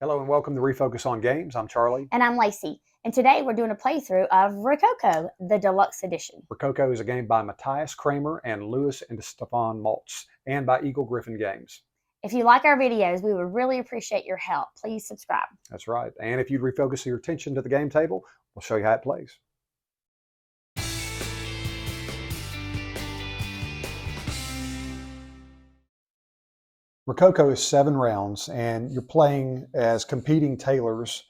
Hello and welcome to Refocus on Games. I'm Charlie. And I'm Lacey. And today we're doing a playthrough of Rococo, the deluxe edition. Rococo is a game by Matthias Kramer and Louis and Stefan Maltz, and by Eagle Griffin Games. If you like our videos, we would really appreciate your help. Please subscribe. That's right. And if you'd refocus your attention to the game table, we'll show you how it plays. Rococo is 7 rounds, and you're playing as competing tailors.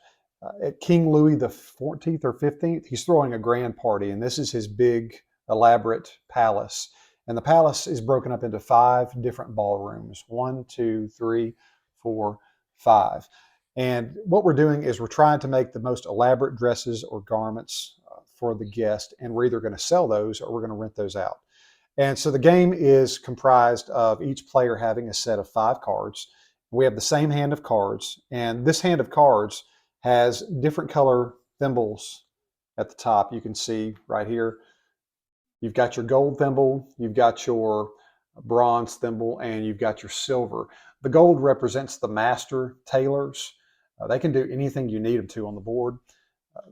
At King Louis the 14th or 15th, he's throwing a grand party, and this is his big, elaborate palace. And the palace is broken up into 5 different ballrooms: 1, 2, 3, 4, 5. And what we're doing is we're trying to make the most elaborate dresses or garments for the guest, and we're either going to sell those or we're going to rent those out. And so the game is comprised of each player having a set of 5 cards. We have the same hand of cards, and this hand of cards has different color thimbles at the top. You can see right here, you've got your gold thimble, you've got your bronze thimble, and you've got your silver. The gold represents the master tailors. They can do anything you need them to on the board.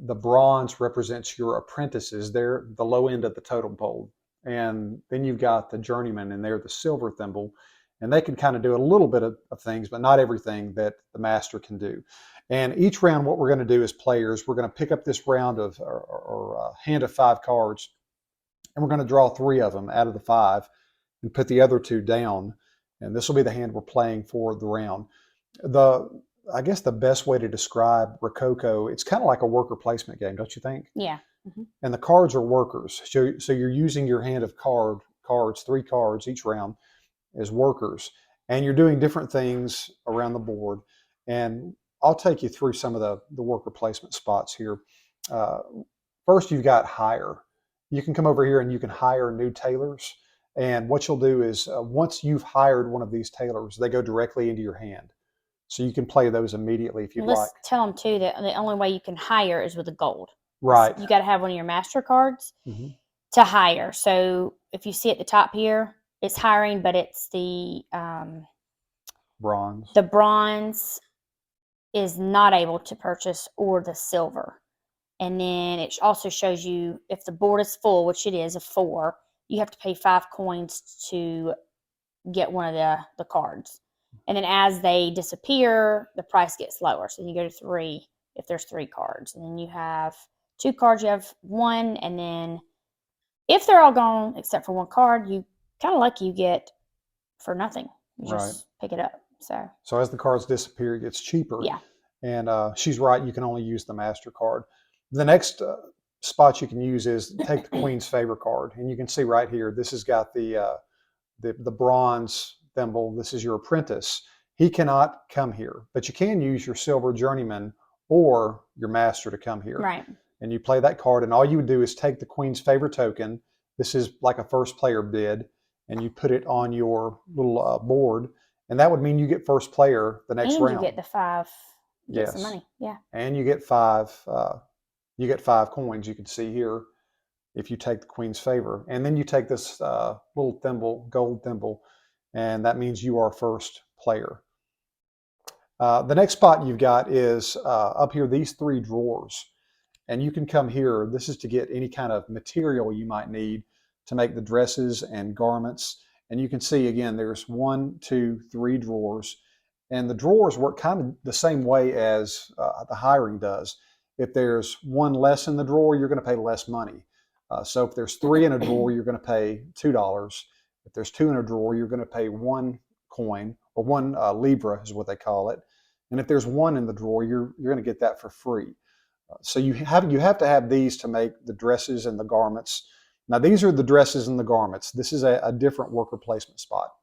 The bronze represents your apprentices. They're the low end of the totem pole. And then you've got the journeyman, and they're the silver thimble. And they can kind of do a little bit of things, but not everything that the master can do. And each round, what we're going to do as players, we're going to pick up this round of or hand of 5 cards, and we're going to draw 3 of them out of the 5 and put the other 2 down. And this will be the hand we're playing for the round. I guess the best way to describe Rococo, it's kind of like a worker placement game, don't you think? Yeah. Mm-hmm. And the cards are workers. So you're using your hand of cards, 3 cards each round, as workers. And you're doing different things around the board. And I'll take you through some of the worker placement spots here. First, you've got hire. You can come over here and you can hire new tailors. And what you'll do is once you've hired one of these tailors, they go directly into your hand. So you can play those immediately if you'd like. Let's tell them, too, that the only way you can hire is with the gold. Right. You got to have one of your master cards to hire. So if you see at the top here, it's hiring, but it's the bronze. The bronze is not able to purchase, or the silver. And then it also shows you if the board is full, which it is, of 4, you have to pay 5 coins to get one of the cards. And then as they disappear, the price gets lower. So you go to 3 if there's 3 cards. And then you have 2 cards, you have 1. And then if they're all gone except for 1 card, you kind of lucky, you get for nothing. You just pick it up. So as the cards disappear, it gets cheaper. Yeah. And she's right, you can only use the MasterCard. The next spot you can use is take the Queen's Favor card. And you can see right here, this has got the bronze thimble. This is your apprentice. He cannot come here, but you can use your silver journeyman or your master to come here. Right. And you play that card, and all you would do is take the Queen's Favor token. This is like a first player bid, and you put it on your little board, and that would mean you get first player the next round. And you get the 5. Yes. Some money. Yeah. And you get 5. You get 5 coins. You can see here if you take the Queen's Favor, and then you take this little thimble, gold thimble, and that means you are first player. The next spot you've got is up here, these 3 drawers. And you can come here. This is to get any kind of material you might need to make the dresses and garments. And you can see, again, there's 1, 2, 3 drawers. And the drawers work kind of the same way as the hiring does. If there's 1 less in the drawer, you're going to pay less money. So if there's 3 in a drawer, you're going to pay $2. If there's 2 in a drawer, you're going to pay 1 coin, or 1 libra is what they call it. And if there's 1 in the drawer, you're going to get that for free. So you have to have these to make the dresses and the garments. Now these are the dresses and the garments. This is a different worker placement spot.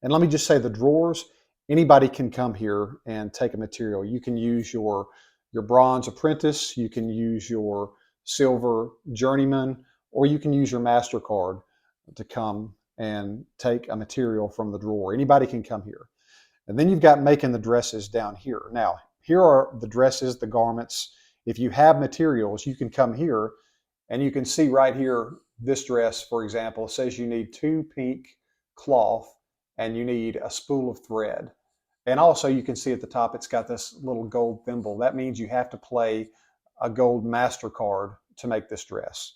And let me just say, the drawers, anybody can come here and take a material. You can use your bronze apprentice, you can use your silver journeyman, or you can use your MasterCard to come and take a material from the drawer. Anybody can come here. And then you've got making the dresses down here. Now, here are the dresses, the garments. If you have materials, you can come here, and you can see right here, this dress, for example, says you need 2 pink cloth and you need a spool of thread. And also you can see at the top, it's got this little gold thimble. That means you have to play a gold MasterCard to make this dress.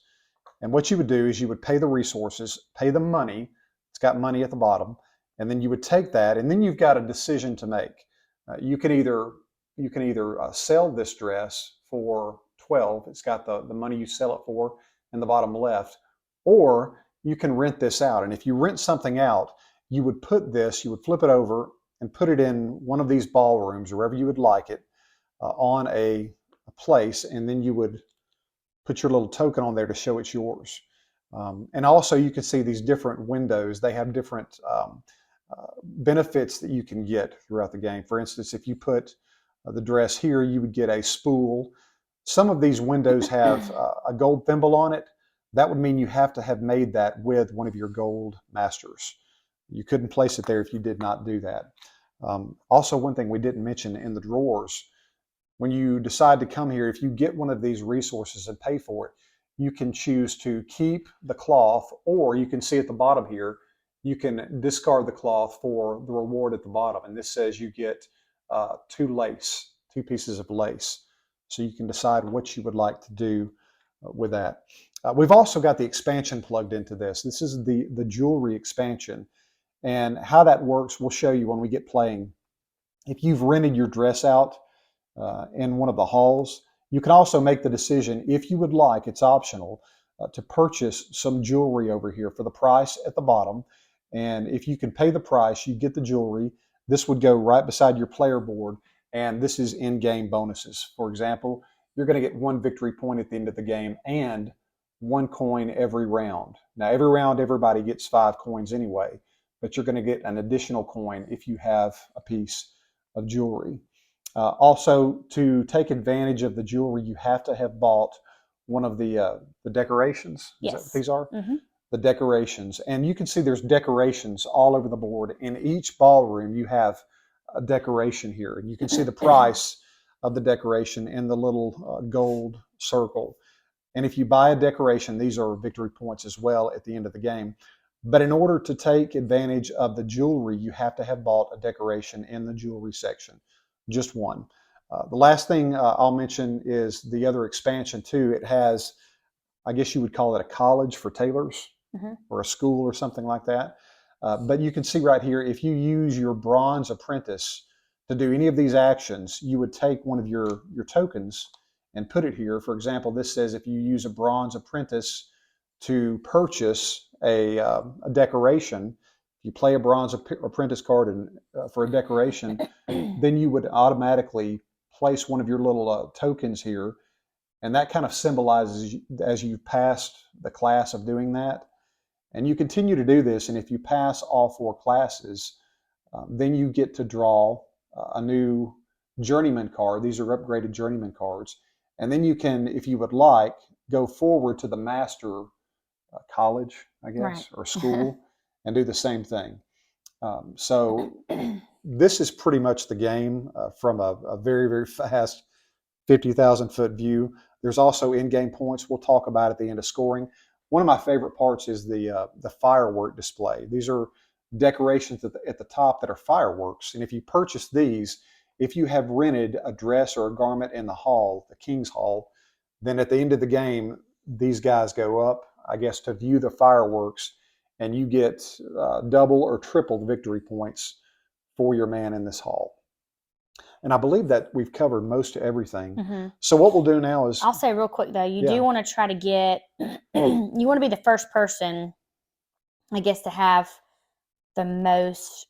And what you would do is you would pay the resources, pay the money. It's got money at the bottom. And then you would take that, and then you've got a decision to make. You can either sell this dress for 12. It's got the money you sell it for in the bottom left, or you can rent this out. And if you rent something out, you would flip it over and put it in one of these ballrooms, wherever you would like it, on a place, and then you would put your little token on there to show it's yours. And also you can see these different windows. They have different benefits that you can get throughout the game. For instance, if you put the dress here, you would get a spool. Some of these windows have a gold thimble on it. That would mean you have to have made that with one of your gold masters. You couldn't place it there if you did not do that. Also, one thing we didn't mention in the drawers, when you decide to come here, if you get one of these resources and pay for it, you can choose to keep the cloth, or you can see at the bottom here, you can discard the cloth for the reward at the bottom. And this says you get two pieces of lace. So you can decide what you would like to do with that. We've also got the expansion plugged into this. This is the jewelry expansion. And how that works, we'll show you when we get playing. If you've rented your dress out in one of the halls, you can also make the decision, if you would like, it's optional, to purchase some jewelry over here for the price at the bottom. And if you can pay the price, you get the jewelry. This would go right beside your player board, and this is in-game bonuses. For example, you're going to get 1 victory point at the end of the game and 1 coin every round. Now, every round, everybody gets 5 coins anyway, but you're going to get an additional coin if you have a piece of jewelry. Also, to take advantage of the jewelry, you have to have bought one of the decorations. Is that what these are? Mm-hmm. The decorations. And you can see there's decorations all over the board. In each ballroom, you have a decoration here. And you can see the price of the decoration in the little gold circle. And if you buy a decoration, these are victory points as well at the end of the game. But in order to take advantage of the jewelry, you have to have bought a decoration in the jewelry section. Just one. The last thing I'll mention is the other expansion too. It has, I guess you would call it a college for tailors, mm-hmm. or a school or something like that. But you can see right here, if you use your bronze apprentice to do any of these actions, you would take one of your tokens and put it here. For example, this says if you use a bronze apprentice to purchase a decoration, if you play a bronze apprentice card for a decoration, then you would automatically place one of your little tokens here. And that kind of symbolizes as you've passed the class of doing that. And you continue to do this, and if you pass all 4 classes, then you get to draw a new journeyman card. These are upgraded journeyman cards. And then you can, if you would like, go forward to the master college, I guess, right. or school, and do the same thing. So this is pretty much the game from a very, very fast 50,000 foot view. There's also in-game points we'll talk about at the end of scoring. One of my favorite parts is the firework display. These are decorations at the top that are fireworks. And if you purchase these, if you have rented a dress or a garment in the hall, the King's Hall, then at the end of the game, these guys go up, I guess, to view the fireworks, and you get double or triple the victory points for your man in this hall. And I believe that we've covered most of everything. Mm-hmm. So what we'll do now is... I'll say real quick, though, you do want to try to get... you want to be the first person, I guess, to have the most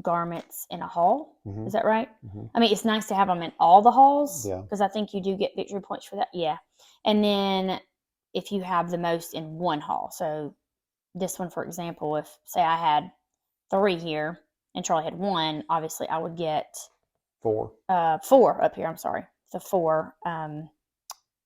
garments in a hall. Mm-hmm. Is that right? Mm-hmm. I mean, it's nice to have them in all the halls, because I think you do get victory points for that. Yeah. And then if you have the most in one hall. So this one, for example, if, say, I had 3 here and Charlie had 1, obviously I would get... 4 up here. I'm sorry. So 4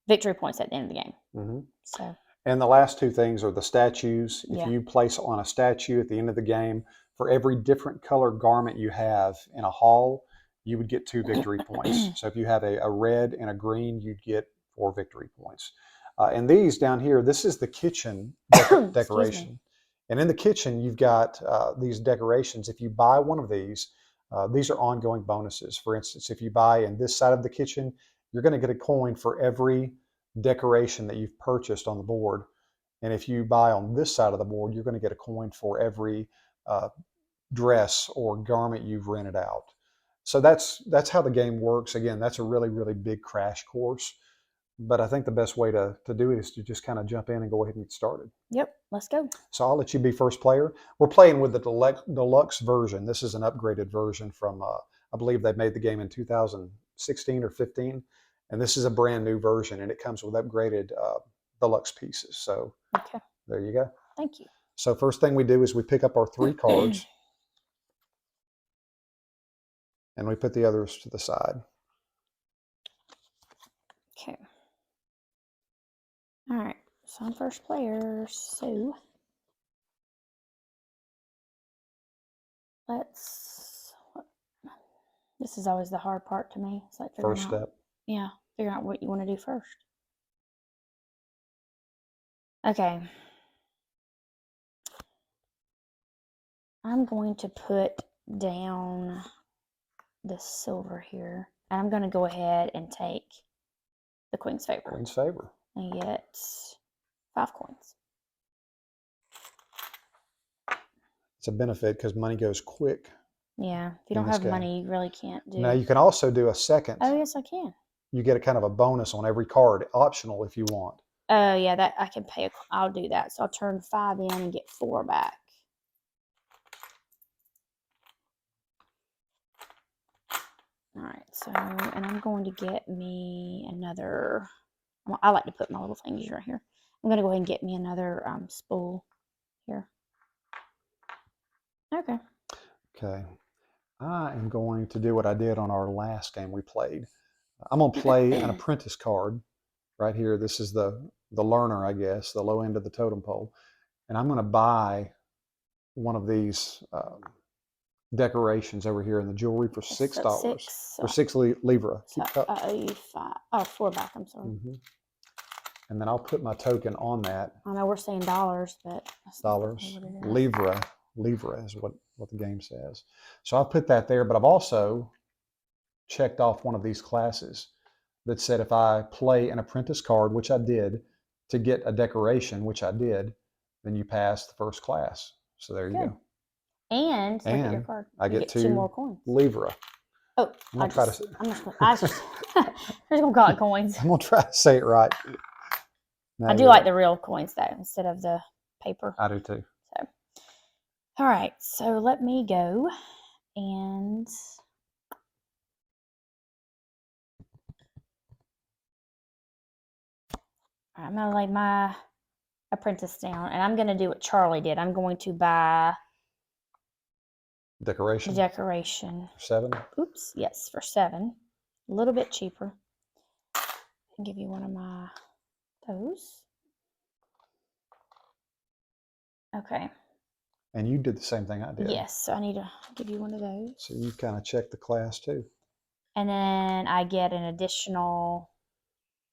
victory points at the end of the game. Mm-hmm. So. And the last 2 things are the statues. If you place on a statue at the end of the game, for every different color garment you have in a hall, you would get 2 victory points. So if you have a red and a green, you'd get 4 victory points. And these down here, this is the kitchen decoration. And in the kitchen, you've got these decorations. If you buy one of these, These are ongoing bonuses. For instance, if you buy in this side of the kitchen, you're going to get a coin for every decoration that you've purchased on the board. And if you buy on this side of the board, you're going to get a coin for every dress or garment you've rented out. So that's how the game works. Again, that's a really, really big crash course. But I think the best way to do it is to just kind of jump in and go ahead and get started. Yep, let's go. So I'll let you be first player. We're playing with the deluxe version. This is an upgraded version from, I believe they made the game in 2016 or 15. And this is a brand new version, and it comes with upgraded deluxe pieces. So okay, there you go. Thank you. So first thing we do is we pick up our 3 cards, and we put the others to the side. Okay. All right, so I'm first player, so this is always the hard part to me. It's like First step. Yeah, figuring out what you want to do first. Okay. I'm going to put down the silver here. I'm going to go ahead and take the Queen's Favor. Queen's Favor. And get 5 coins. It's a benefit because money goes quick. Yeah, if you don't have money, you really can't do. Now you can also do a second. Oh, yes, I can. You get a kind of a bonus on every card, optional if you want. Oh, yeah, that I can pay. I'll do that. So I'll turn 5 in and get 4 back. All right, so, and I'm going to get me another, I like to put my little thingies right here. I'm going to go ahead and get me another spool here. Okay. Okay. I am going to do what I did on our last game we played. I'm going to play an apprentice card right here. This is the learner, I guess, the low end of the totem pole. And I'm going to buy one of these decorations over here in the jewelry for $6. For 6 livra. So I owe you 5. Oh, 4 back, I'm sorry. And then I'll put my token on that. I know we're saying dollars, but dollars. Livra. Livra is what the game says. So I'll put that there, but I've also checked off one of these classes that said if I play an apprentice card, which I did, to get a decoration, which I did, then you pass the first class. So there you go. And look at your card. I get 2 more coins. Livra. Oh, I'm just gonna call it coins. I'm gonna try to say it right. I do like the real coins though, instead of the paper. I do too. So, all right. So let me go and I'm gonna lay my apprentice down, and I'm gonna do what Charlie did. I'm going to buy decoration. The decoration. 7. Oops. Yes, for 7. A little bit cheaper. I'll give you one of my those. Okay. And you did the same thing I did. Yes, so I need to give you one of those. So you kind of checked the class too. And then I get an additional,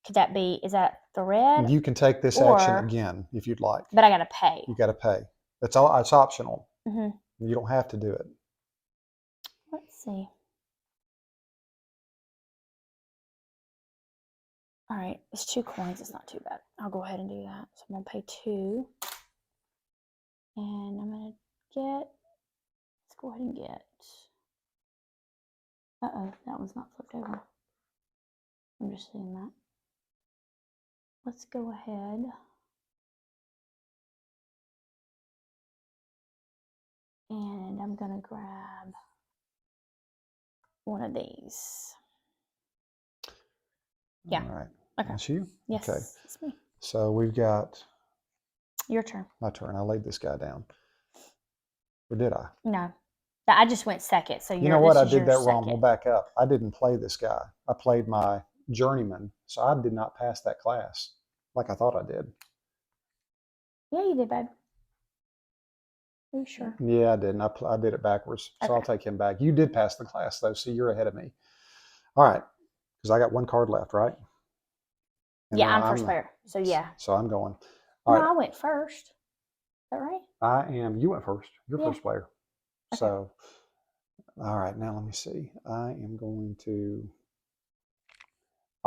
could that be, is that the red? You can take this action again if you'd like. But I got to pay. You got to pay. It's optional. You don't have to do it. Let's see. All right, it's 2 coins. It's not too bad. I'll go ahead and do that. So I'm going to pay 2. And I'm going to get, let's go ahead and get, uh-oh, that one's not flipped over. I'm just seeing that. Let's go ahead. And I'm going to grab one of these. Yeah. All right. Okay. That's you? Yes. Okay. It's me. So we've got... Your turn. My turn. I laid this guy down. Or did I? No. I just went second. So you know what? I did that wrong. We'll back up. I didn't play this guy. I played my journeyman. So I did not pass that class like I thought I did. Yeah, you did, babe. Are you sure? Yeah, I didn't. I did it backwards. So I'll take him back. You did pass the class, though, so you're ahead of me. All right. Because I got 1 card left, right? And yeah, I'm first player. So, yeah. So I'm going. All right. I went first. Is that right? You went first. You're first player. Okay. So All right, now let me see. I'll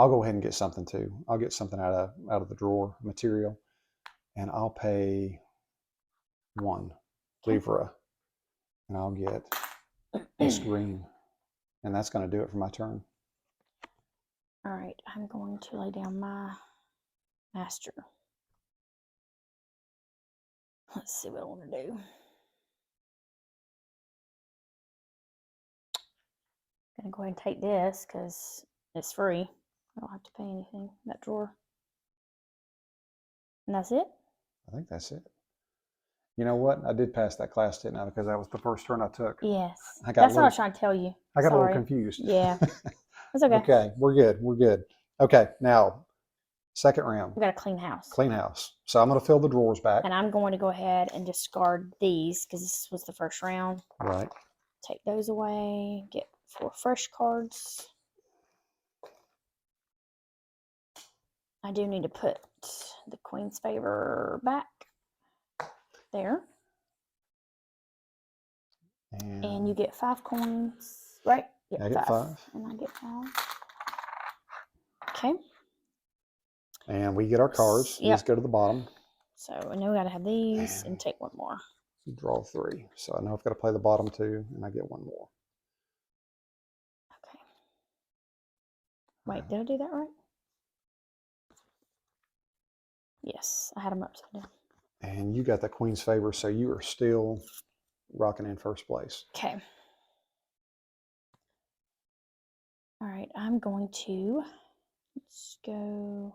go ahead and get something too. I'll get something out of the drawer material, and I'll pay 1 Okay. livre, and I'll get this green, and that's going to do it for my turn. All right, I'm going to lay down my master. Let's see what I want to do. I'm going to go ahead and take this because it's free. I don't have to pay anything. That drawer. And that's it? I think that's it. You know what? I did pass that class, didn't I? Because that was the first turn I took. Yes. I got That's what I was trying to tell you. I got a Sorry. little confused. Yeah. That's okay. Okay, we're good. We're good. Okay, now, second round. We got a clean house. Clean house. So I'm going to fill the drawers back. And I'm going to go ahead and discard these because this was the first round. Right. Take those away. Get 4 fresh cards. I do need to put the Queen's Favor back there. And you get 5 coins, right? Yeah, I get 5. And I get 5. Okay. And we get our cards. Yep. These go to the bottom. So I know we got to have these and take 1 more. Draw 3. So I know I've got to play the bottom 2, and I get 1 more. Okay. Wait, did I do that right? Yes, I had them upside down. And you got the Queen's Favor, so you are still rocking in first place. Okay. All right, I'm going to, let's go.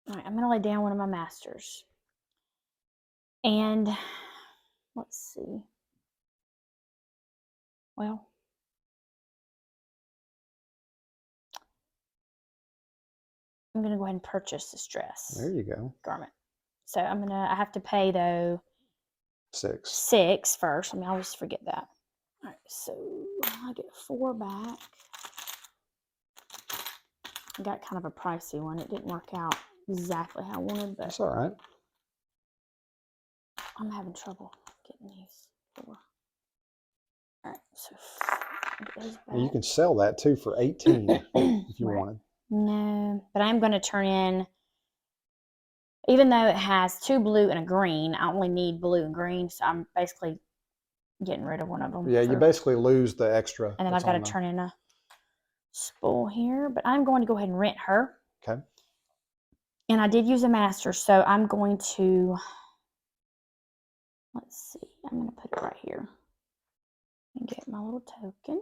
All right, I'm going to lay down one of my masters. And let's see. Well, I'm going to go ahead and purchase this dress. There you go. Garment. So I have to pay though 6 first. I mean, I always forget that. All right, so I get 4 back. I got kind of a pricey one. It didn't work out exactly how I wanted, but that's all right. I'm having trouble getting these 4. All right, so get those back. And you can sell that too for 18 if you right. wanted. No, but I'm going to turn in, even though it has 2 blue and a green, I only need blue and green, so I'm basically getting rid of one of them. Yeah, you basically lose the extra. And then I've got to turn in a spool here, but I'm going to go ahead and rent her. Okay. And I did use a master, so I'm going to, let's see, I'm going to put it right here and get my little token.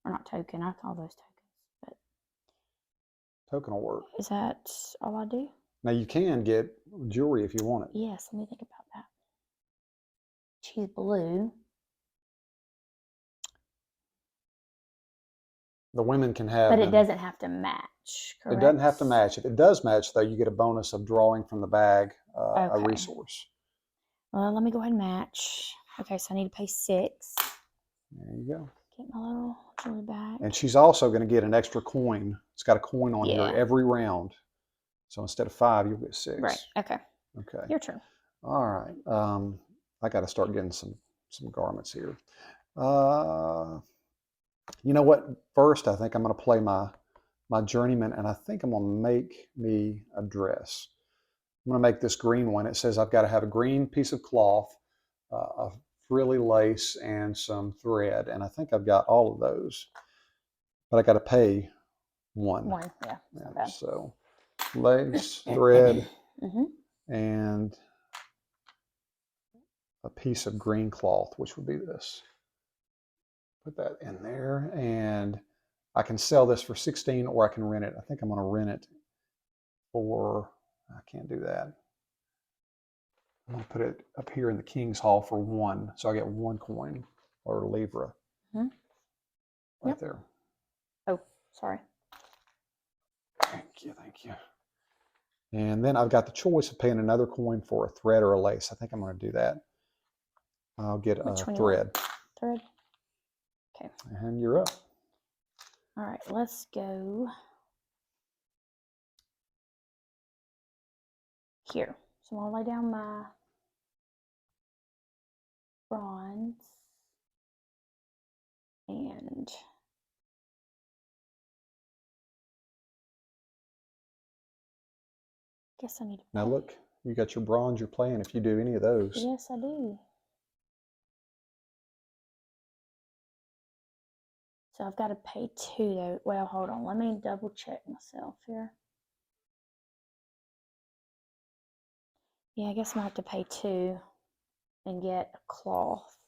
Or not token, I call those tokens, but token will work. Is that all I do? Now you can get jewelry if you want it. Yes, let me think about that. She's blue. The women can have But it doesn't have to match, correct? It doesn't have to match. If it does match, though, you get a bonus of drawing from the bag a Okay. resource. Well, let me go ahead and match. Okay, so I need to pay 6. There you go. Get my little jewelry bag. And she's also going to get an extra coin. It's got a coin on Yeah. here every round. So instead of 5, you'll get 6. Right. Okay. Okay. Your turn. All right. I got to start getting some garments here. You know what? First, I think I'm going to play my journeyman, and I think I'm going to make me a dress. I'm going to make this green one. It says I've got to have a green piece of cloth, a frilly lace, and some thread. And I think I've got all of those, but I got to pay 1. 1, yeah. Not bad. So lace, thread, and a piece of green cloth, which would be this. Put that in there, and I can sell this for 16, or I can rent it. I think I'm going to rent it for, I can't do that. I'm going to put it up here in the King's Hall for 1. So I get 1 coin or livre. Right there. Oh, sorry. Thank you, thank you. And then I've got the choice of paying another coin for a thread or a lace. I think I'm going to do that. I'll get a thread. Thread. Okay. And you're up. All right, let's go. here. So I'm gonna lay down my bronze and guess I need to Now pay. look, you got your bronze you're playing if you do any of those. Yes, I do. So I've got to pay 2 though. Well, hold on. Let me double check myself here. Yeah, I guess I'm gonna have to pay 2 and get a cloth.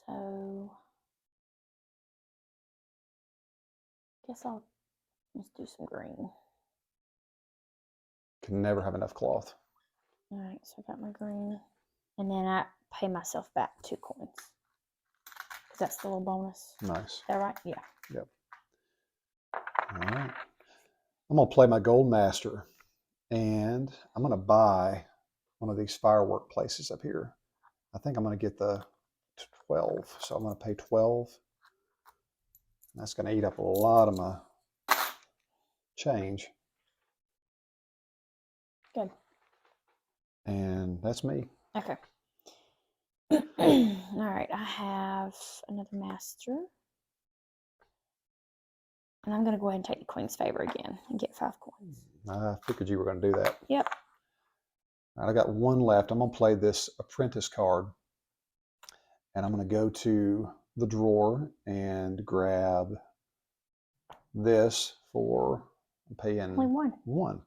So I guess I'll just do some green. Can never have enough cloth. All right, so I got my green. And then I pay myself back 2 coins. Because that's the little bonus. Nice. Is that right? Yeah. Yep. All right. I'm going to play my Gold Master. And I'm going to buy one of these firework places up here. I think I'm going to get the 12. So I'm going to pay 12. That's going to eat up a lot of my change. Good. And that's me. Okay. All right, I have another master. And I'm going to go ahead and take the Queen's Favor again and get 5 coins. I figured you were going to do that. Yep. All right, I got 1 left. I'm going to play this Apprentice card. And I'm going to go to the drawer and grab this for, I'm paying Only 1. 1.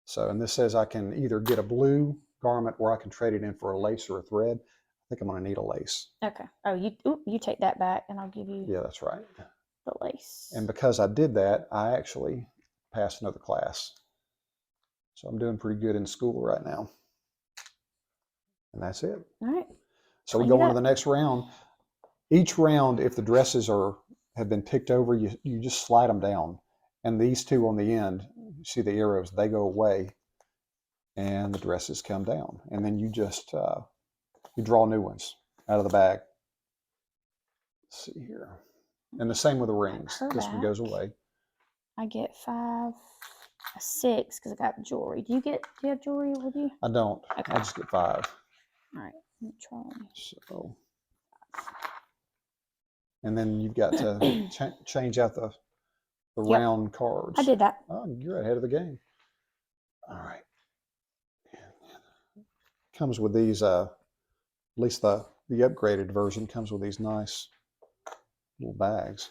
So, and this says I can either get a blue garment or I can trade it in for a lace or a thread. I think I'm going to need a lace. Okay. Oh, you take that back and I'll give you Yeah, that's right. the lace. And because I did that, I actually passed another class. So I'm doing pretty good in school right now. And that's it. All right. So we go on to the next round. Each round, if the dresses have been picked over, you just slide them down. And these 2 on the end, you see the arrows, they go away and the dresses come down. And then you just, you draw new ones out of the bag. Let's see here. And the same with the rings. This one goes away. I get 5, a 6 because I got jewelry. Do you have jewelry with you? I don't. Okay. I just get 5. All right. Let me try. So, and then you've got to change out the round cards. I did that. Oh, you're ahead of the game. All right. Comes with these, at least the upgraded version comes with these nice little bags.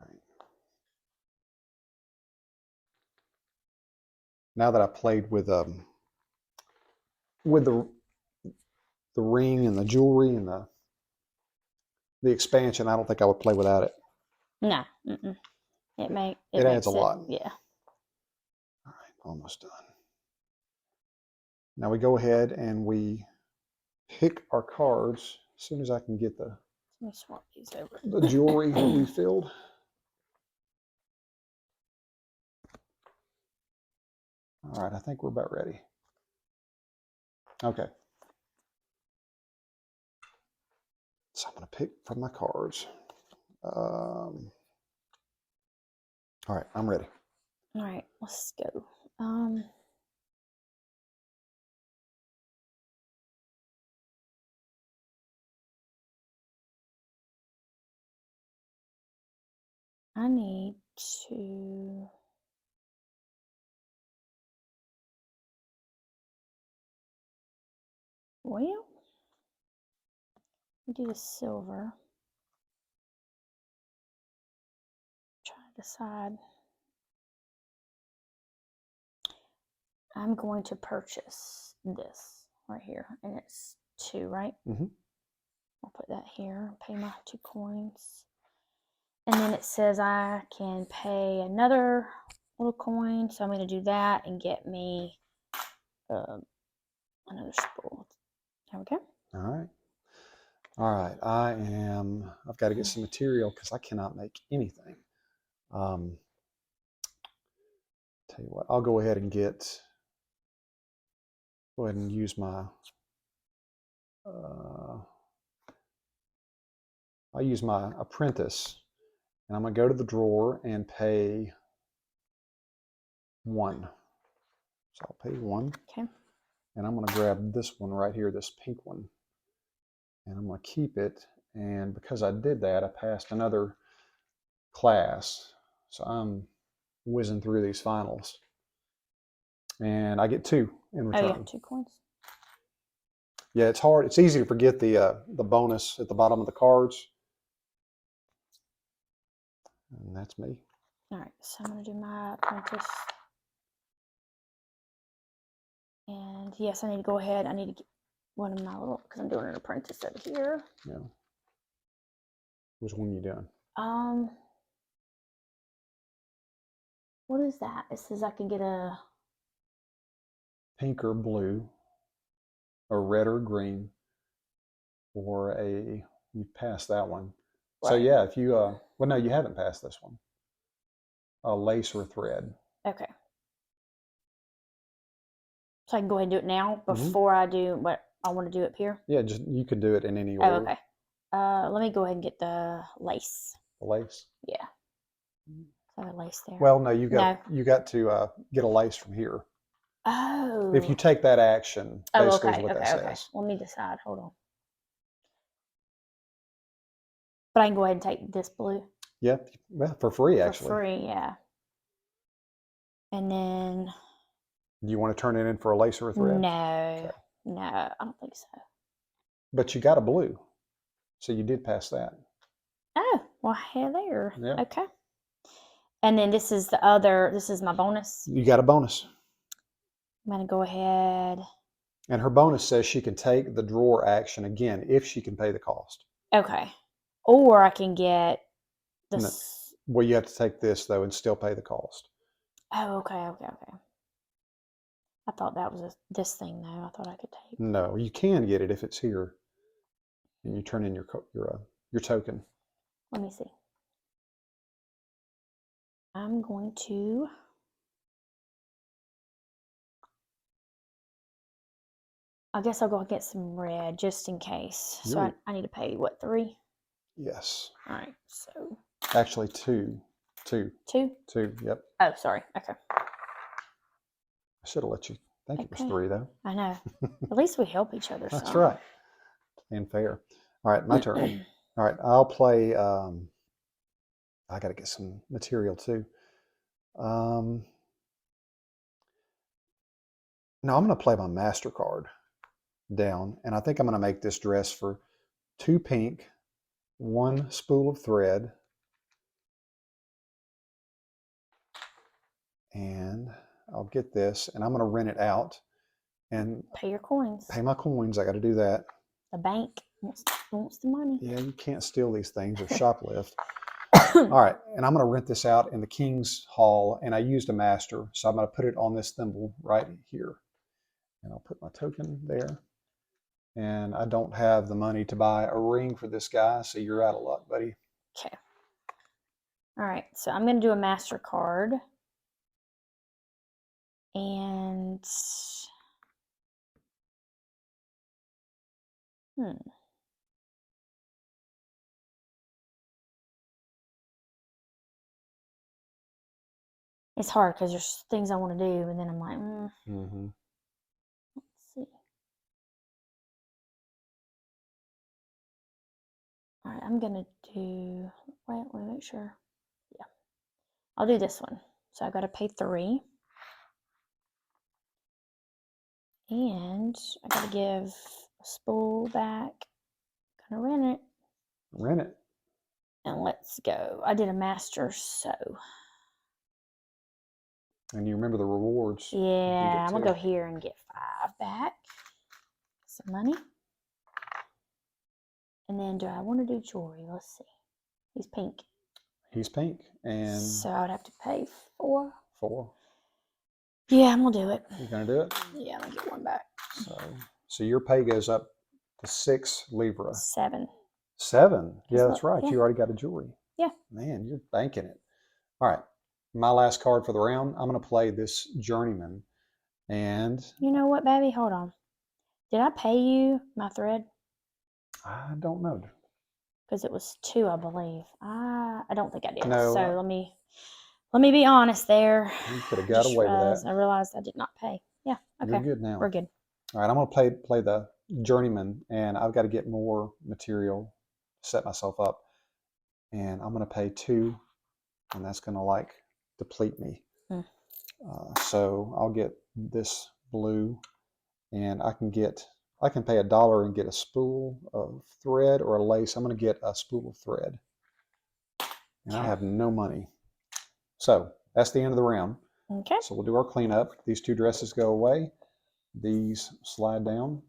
All right. Now that I played with the ring and the jewelry and the expansion, I don't think I would play without it. No. It adds a lot. Yeah. All right, almost done. Now we go ahead and we pick our cards as soon as I can get Let me swap these over. the jewelry refilled. All right, I think we're about ready. Okay. So I'm going to pick from my cards. All right, I'm ready. All right, let's go. I need to. Well, we do the silver. Try to decide. I'm going to purchase this right here, and it's 2, right? Mm-hmm. I'll put that here. Pay my 2 coins, and then it says I can pay another little coin, so I'm going to do that and get me another spool. There we go. All right. All right. I've got to get some material because I cannot make anything. Tell you what, I'll go ahead and use my, I'll use my apprentice, and I'm going to go to the drawer and pay 1. So I'll pay 1. Okay. And I'm going to grab this one right here, this pink one. And I'm going to keep it. And because I did that, I passed another class. So I'm whizzing through these finals. And I get 2 in return. Oh, yeah, 2 coins. Yeah, it's hard. It's easy to forget the bonus at the bottom of the cards. And that's me. All right, so I'm going to do my apprentice. And yes, I need to go ahead. I need to get one of my little, because I'm doing an apprentice over here. Yeah. Which one are you doing? What is that? It says I can get a pink or blue, or red or green, or a, you passed that one. Right. So yeah, if you, well, no, you haven't passed this one. A lace or a thread. Okay. So I can go ahead and do it now before I do what I want to do up here? Yeah, just you can do it in any order. Oh, okay. Let me go ahead and get the lace. The lace? Yeah. So a lace there. Well, no, you got to get a lace from here. Oh. If you take that action, basically is what that says. Okay. Let me decide. Hold on. But I can go ahead and take this blue. Yep, well, for free actually. For free, yeah. And then. Do you want to turn it in for a lace or a thread? No, okay. No, I don't think so. But you got a blue, so you did pass that. Oh, well, hey there. Yeah. Okay. And then this is the other. This is my bonus. You got a bonus. I'm gonna go ahead. And her bonus says she can take the drawer action again if she can pay the cost. Okay. Or I can get this. No. Well, you have to take this though and still pay the cost. Oh, okay. I thought that was this thing though. I thought I could take. No, you can get it if it's here, and you turn in your token. Let me see. I'm going to. I guess I'll go get some red just in case. So I need to pay what, 3? Yes. All right. So. Actually, 2. 2. 2? 2. Yep. Oh, sorry. Okay. I should have let you think it was 3 though. I know. At least we help each other. That's right. And fair. All right, my turn. All right, I'll play. I got to get some material too. No, I'm going to play my MasterCard down, and I think I'm going to make this dress for 2 pink, 1 spool of thread, and I'll get this, and I'm going to rent it out and pay your coins. Pay my coins. I got to do that. The bank wants the money. Yeah, you can't steal these things or shoplift. All right, and I'm going to rent this out in the King's Hall, and I used a master, so I'm going to put it on this thimble right here. And I'll put my token there. And I don't have the money to buy a ring for this guy, so you're out of luck, buddy. Okay. All right, so I'm going to do a MasterCard. And... It's hard because there's things I want to do, and then I'm like, Let's see. All right, I'm gonna do. Wait, let me make sure. Yeah, I'll do this one. So I got to pay 3, and I got to give a spool back. Gonna rent it. Rent it. And let's go. I did a master, so. And you remember the rewards. Yeah, I'm going to go here and get 5 back. Some money. And then do I want to do jewelry? Let's see. He's pink. He's pink. And so I would have to pay 4. 4. Yeah, I'm going to do it. You're going to do it? Yeah, I'm going to get 1 back. So your pay goes up to 6 livra. 7. 7? Yeah, that's right. Yeah. You already got a jewelry. Yeah. Man, you're banking it. All right. My last card for the round, I'm going to play this Journeyman. And you know what, baby? Hold on. Did I pay you my thread? I don't know. Because it was 2, I believe. I don't think I did. No. So let me Let me be honest there. You could have got away with that. I realized I did not pay. Yeah, You're okay. good now. We're good. All right, I'm going to play the journeyman, and I've got to get more material to set myself up. And I'm going to pay 2, and that's going to like deplete me. Mm. So I'll get this blue, and I can pay $1 and get a spool of thread or a lace. I'm going to get a spool of thread, and I have no money. So that's the end of the round. Okay. So we'll do our cleanup. These 2 dresses go away. These slide down.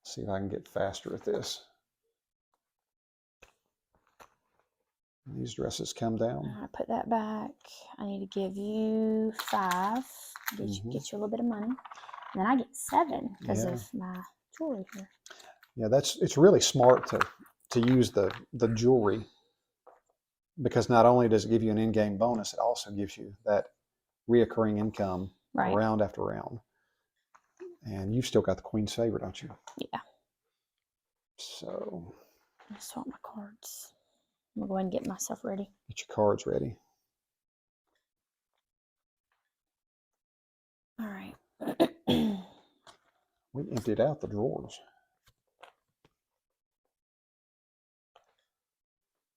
See if I can get faster at this. These dresses come down. I put that back. I need to give you 5. Get you a little bit of money. And then I get 7 because of my jewelry here. Yeah, it's really smart to use the jewelry, because not only does it give you an in-game bonus, it also gives you that reoccurring income round after round. And you've still got the queen's favor, don't you? Yeah. So I swap my cards. I'm gonna go ahead and get myself ready. Get your cards ready. All right. We emptied out the drawers.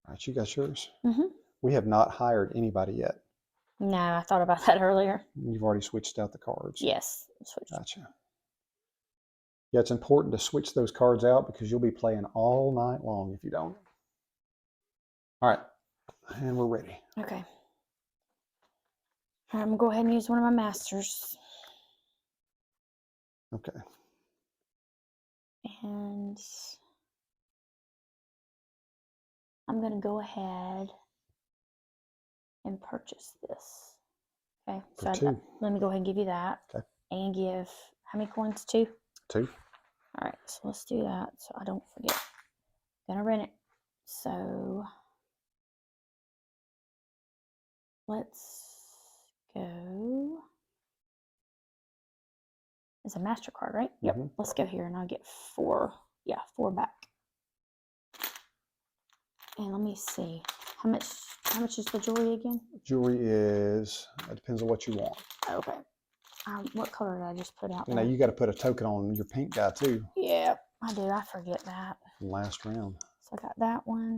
All right, you got yours? Mm-hmm. We have not hired anybody yet. No, I thought about that earlier. You've already switched out the cards. Yes. Switched. Gotcha. Yeah, it's important to switch those cards out because you'll be playing all night long if you don't. All right, and we're ready. Okay. I'm going to go ahead and use one of my masters. Okay. And I'm going to go ahead and purchase this. Okay. So let me go ahead and give you that. Okay. And give, how many coins? 2? 2. All right. So let's do that so I don't forget. I'm going to rent it. So let's go. It's a MasterCard, right? Yep. Mm-hmm. Let's go here and I'll get 4. Yeah, 4 back. And let me see. How much is the jewelry again? Jewelry is, it depends on what you want. Okay. What color did I just put out? Now you got to put a token on your pink guy too. Yeah, I do. I forget that. From last round. So I got that one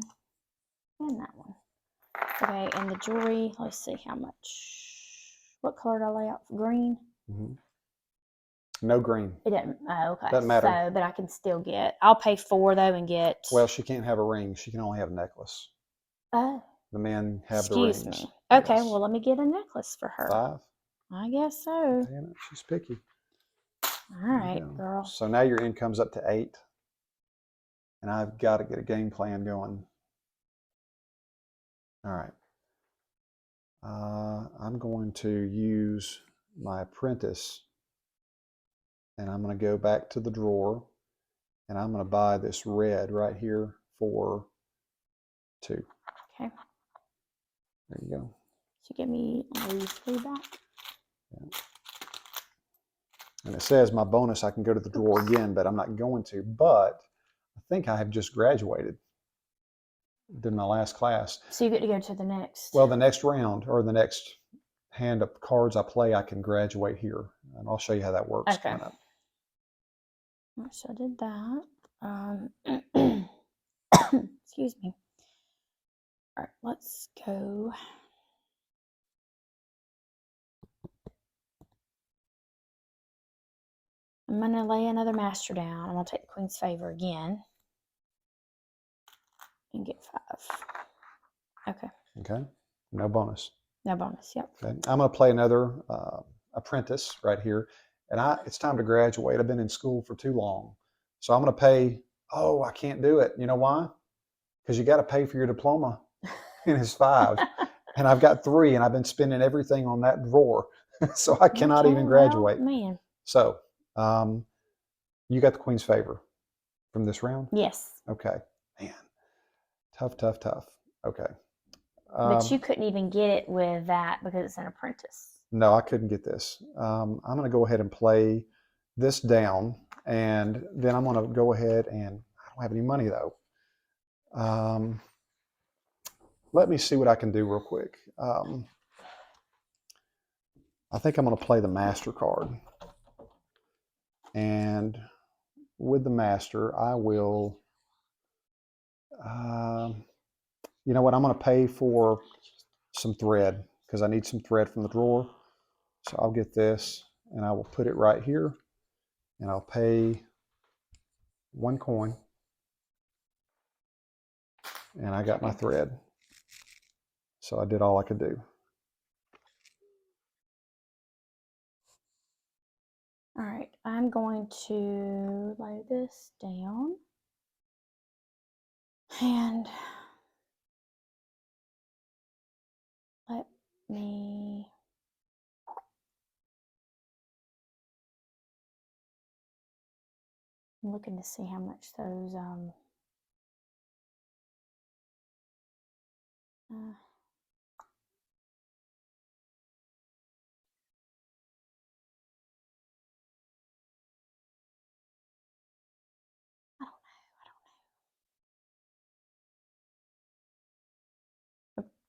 and that one. Okay, and the jewelry, let's see how much. What color did I lay out? Green? Mm-hmm. No green. It didn't. Oh, okay. Doesn't matter. So, but I can still get. I'll pay 4 though and get. Well, she can't have a ring. She can only have a necklace. Oh. The men have the rings. Excuse me. Okay, yes. Well, let me get a necklace for her. 5. I guess so. Damn it, she's picky. All right, girl. So now your income's up to 8, and I've got to get a game plan going. All right. I'm going to use my apprentice, and I'm going to go back to the drawer, and I'm going to buy this red right here for 2. Okay. There you go. So give me these 3 back. Yeah. And it says my bonus, I can go to the drawer again, but I'm not going to. But I think I have just graduated. Did my last class. So you get to go to the next. Well, the next round or the next hand of cards I play, I can graduate here, and I'll show you how that works. Okay. Coming up. So I did that. Excuse me. All right, let's go. I'm going to lay another master down. I'm going to take the queen's favor again. And get 5. Okay. Okay. No bonus. No bonus, yep. Okay. I'm going to play another apprentice right here. And it's time to graduate. I've been in school for too long. So I'm going to pay. Oh, I can't do it. You know why? Because you got to pay for your diploma. And it's 5. And I've got 3, and I've been spending everything on that drawer. So I cannot even graduate. Well, man. So you got the queen's favor from this round? Yes. Okay. Man. Tough. Okay. But you couldn't even get it with that because it's an apprentice. No, I couldn't get this. I'm going to go ahead and play this down, and then I'm going to go ahead and I don't have any money though. Let me see what I can do real quick. I think I'm going to play the master card. And with the master, I will, you know what, I'm going to pay for some thread because I need some thread from the drawer. So I'll get this and I will put it right here and I'll pay 1 coin. And I got my thread. So I did all I could do. All right, I'm going to lay this down. And let me I'm looking to see how much those I don't know.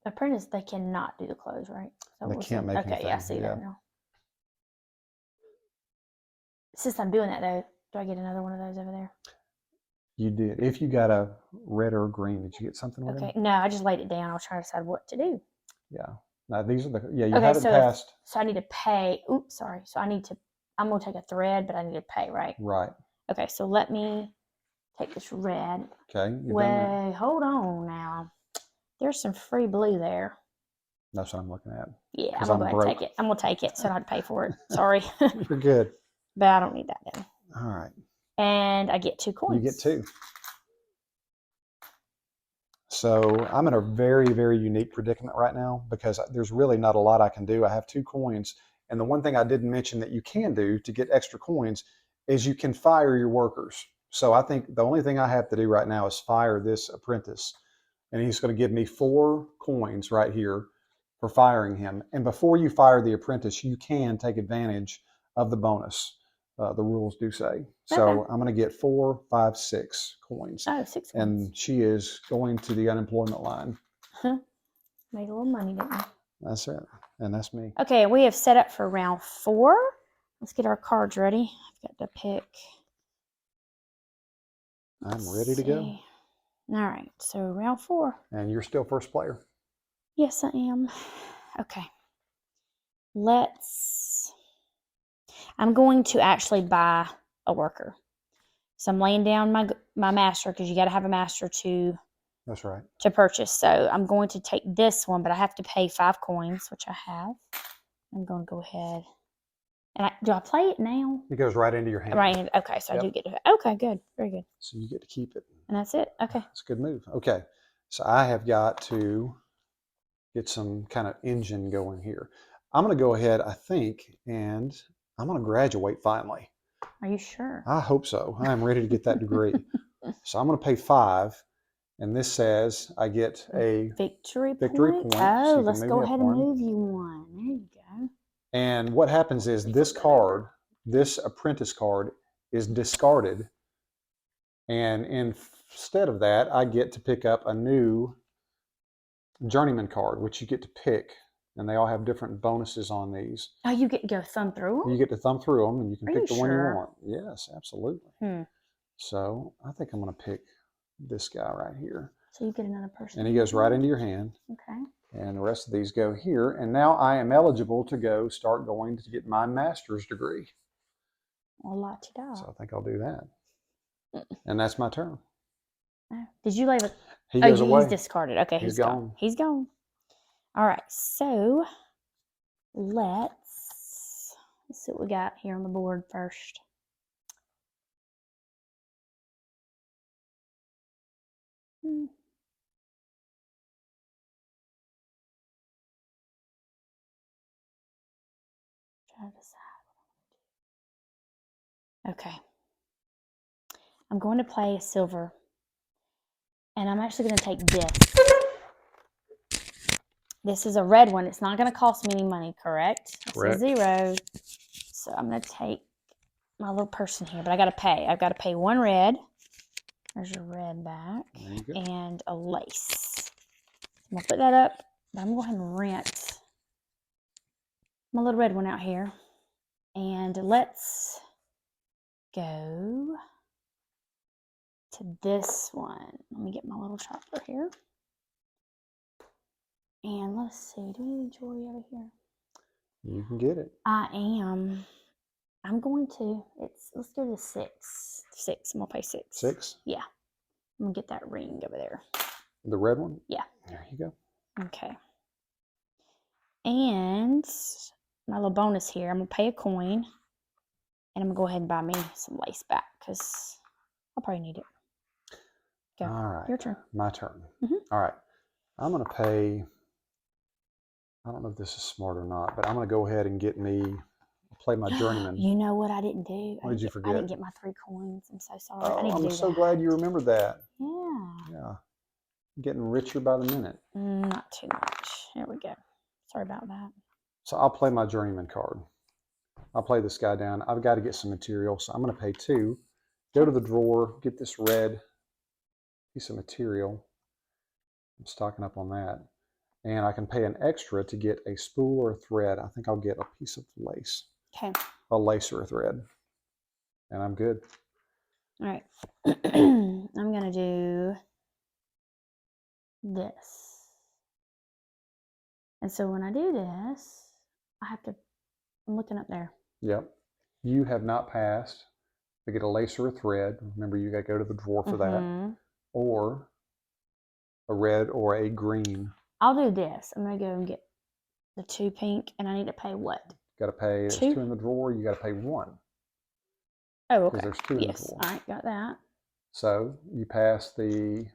Apprentice, they cannot do the clothes, right? So They can't make okay, anything. yeah, I see that now. Since I'm doing that though, do I get another one of those over there? You did. If you got a red or a green, did you get something with Okay, it? no, I just laid it down. I was trying to decide what to do. Yeah. Now these are the, yeah, you Okay, haven't passed. so I need to pay. Oops, sorry. So I'm going to take a thread, but I need to pay, right? Right. Okay, so let me take this red. Okay. Wait, hold on now. There's some free blue there. That's what I'm looking at. Yeah, I'm going to go ahead and take it. I'm going to take it so I don't have to pay for it. Sorry. You're good. But I don't need that then. All right. And I get 2 coins. You get 2. So I'm in a very, very unique predicament right now because there's really not a lot I can do. I have 2 coins. And the one thing I didn't mention that you can do to get extra coins is you can fire your workers. So I think the only thing I have to do right now is fire this apprentice. And he's going to give me 4 coins right here for firing him. And before you fire the apprentice, you can take advantage of the bonus. The rules do say. So Okay. I'm going to get 4, 5, 6 coins. Oh, 6 coins. And she is going to the unemployment line. Made a little money, didn't we? That's it. And that's me. Okay, we have set up for round 4. Let's get our cards ready. I've got to pick. I'm ready to go. All right, so round 4. And you're still first player. Yes, I am. Okay. I'm going to actually buy a worker. So I'm laying down my master because you got to have a master to. That's right. To purchase. So I'm going to take this one, but I have to pay 5 coins, which I have. I'm going to go ahead. And do I play it now? It goes right into your hand. Right. Okay, so yep. I do get to. Okay, good. Very good. So you get to keep it. And that's it. Okay. That's a good move. Okay. So I have got to get some kind of engine going here. I'm going to go ahead, I think, and I'm going to graduate finally. Are you sure? I hope so. I'm ready to get that degree. So I'm going to pay 5. And this says I get a victory point. Oh, so let's go ahead and move you one. There you go. And what happens is this card, this apprentice card, is discarded. And instead of that, I get to pick up a new journeyman card, which you get to pick. And they all have different bonuses on these. Oh, you get to go thumb through them? You get to thumb through them, and you can pick the one you want. Yes, absolutely. Hmm. So I think I'm going to pick this guy right here. So you get another person. And he goes right into your hand. Okay. And the rest of these go here. And now I am eligible to start going to get my master's degree. Well, la-ti-da. So I think I'll do that. And that's my turn. Did you leave it? He goes away. He's discarded. Okay, he's gone. He's gone. All right, so let's see what we got here on the board first. Try to decide. Okay. I'm going to play a silver. And I'm actually going to take this. This is a red one. It's not going to cost me any money, correct? Correct. It's a 0. So I'm going to take my little person here. But I got to pay. I've got to pay 1 red. There's your red back. There you go. And a lace. I'm going to put that up. But I'm going to go ahead and rent my little red one out here. And let's go to this one. Let me get my little chopper here. And let's see, do we need jewelry over here? You can get it. I am. I'm going to, let's go to 6. 6, I'm going to pay 6. 6? Yeah. I'm going to get that ring over there. The red one? Yeah. There you go. Okay. And my little bonus here, I'm going to pay a coin. And I'm going to go ahead and buy me some lace back because I'll probably need it. Go. All right. Your turn. My turn. Mhm. All right. I'm going to pay, I don't know if this is smart or not, but I'm going to go ahead and get me, play my journeyman. You know what I didn't do? What did you forget? I didn't get my 3 coins. I'm so sorry. Oh, I need to do I'm so that. glad you remembered that. Yeah. Yeah. Getting richer by the minute. Not too much. Here we go. Sorry about that. So I'll play my journeyman card. I'll play this guy down. I've got to get some material, so I'm going to pay 2. Go to the drawer, get this red piece of material. I'm stocking up on that. And I can pay an extra to get a spool or a thread. I think I'll get a piece of lace. Okay. A lace or a thread. And I'm good. All right. I'm going to do this. And so when I do this, I have to, I'm looking up there. Yep. You have not passed to get a lace or a thread. Remember, you got to go to the drawer for that. Or a red or a green. I'll do this. I'm going to go and get the 2 pink, and I need to pay what? Got to pay, there's 2 in the drawer, you got to pay 1. Oh, okay. Because there's 2 in the drawer. All right, got that. So you pass the,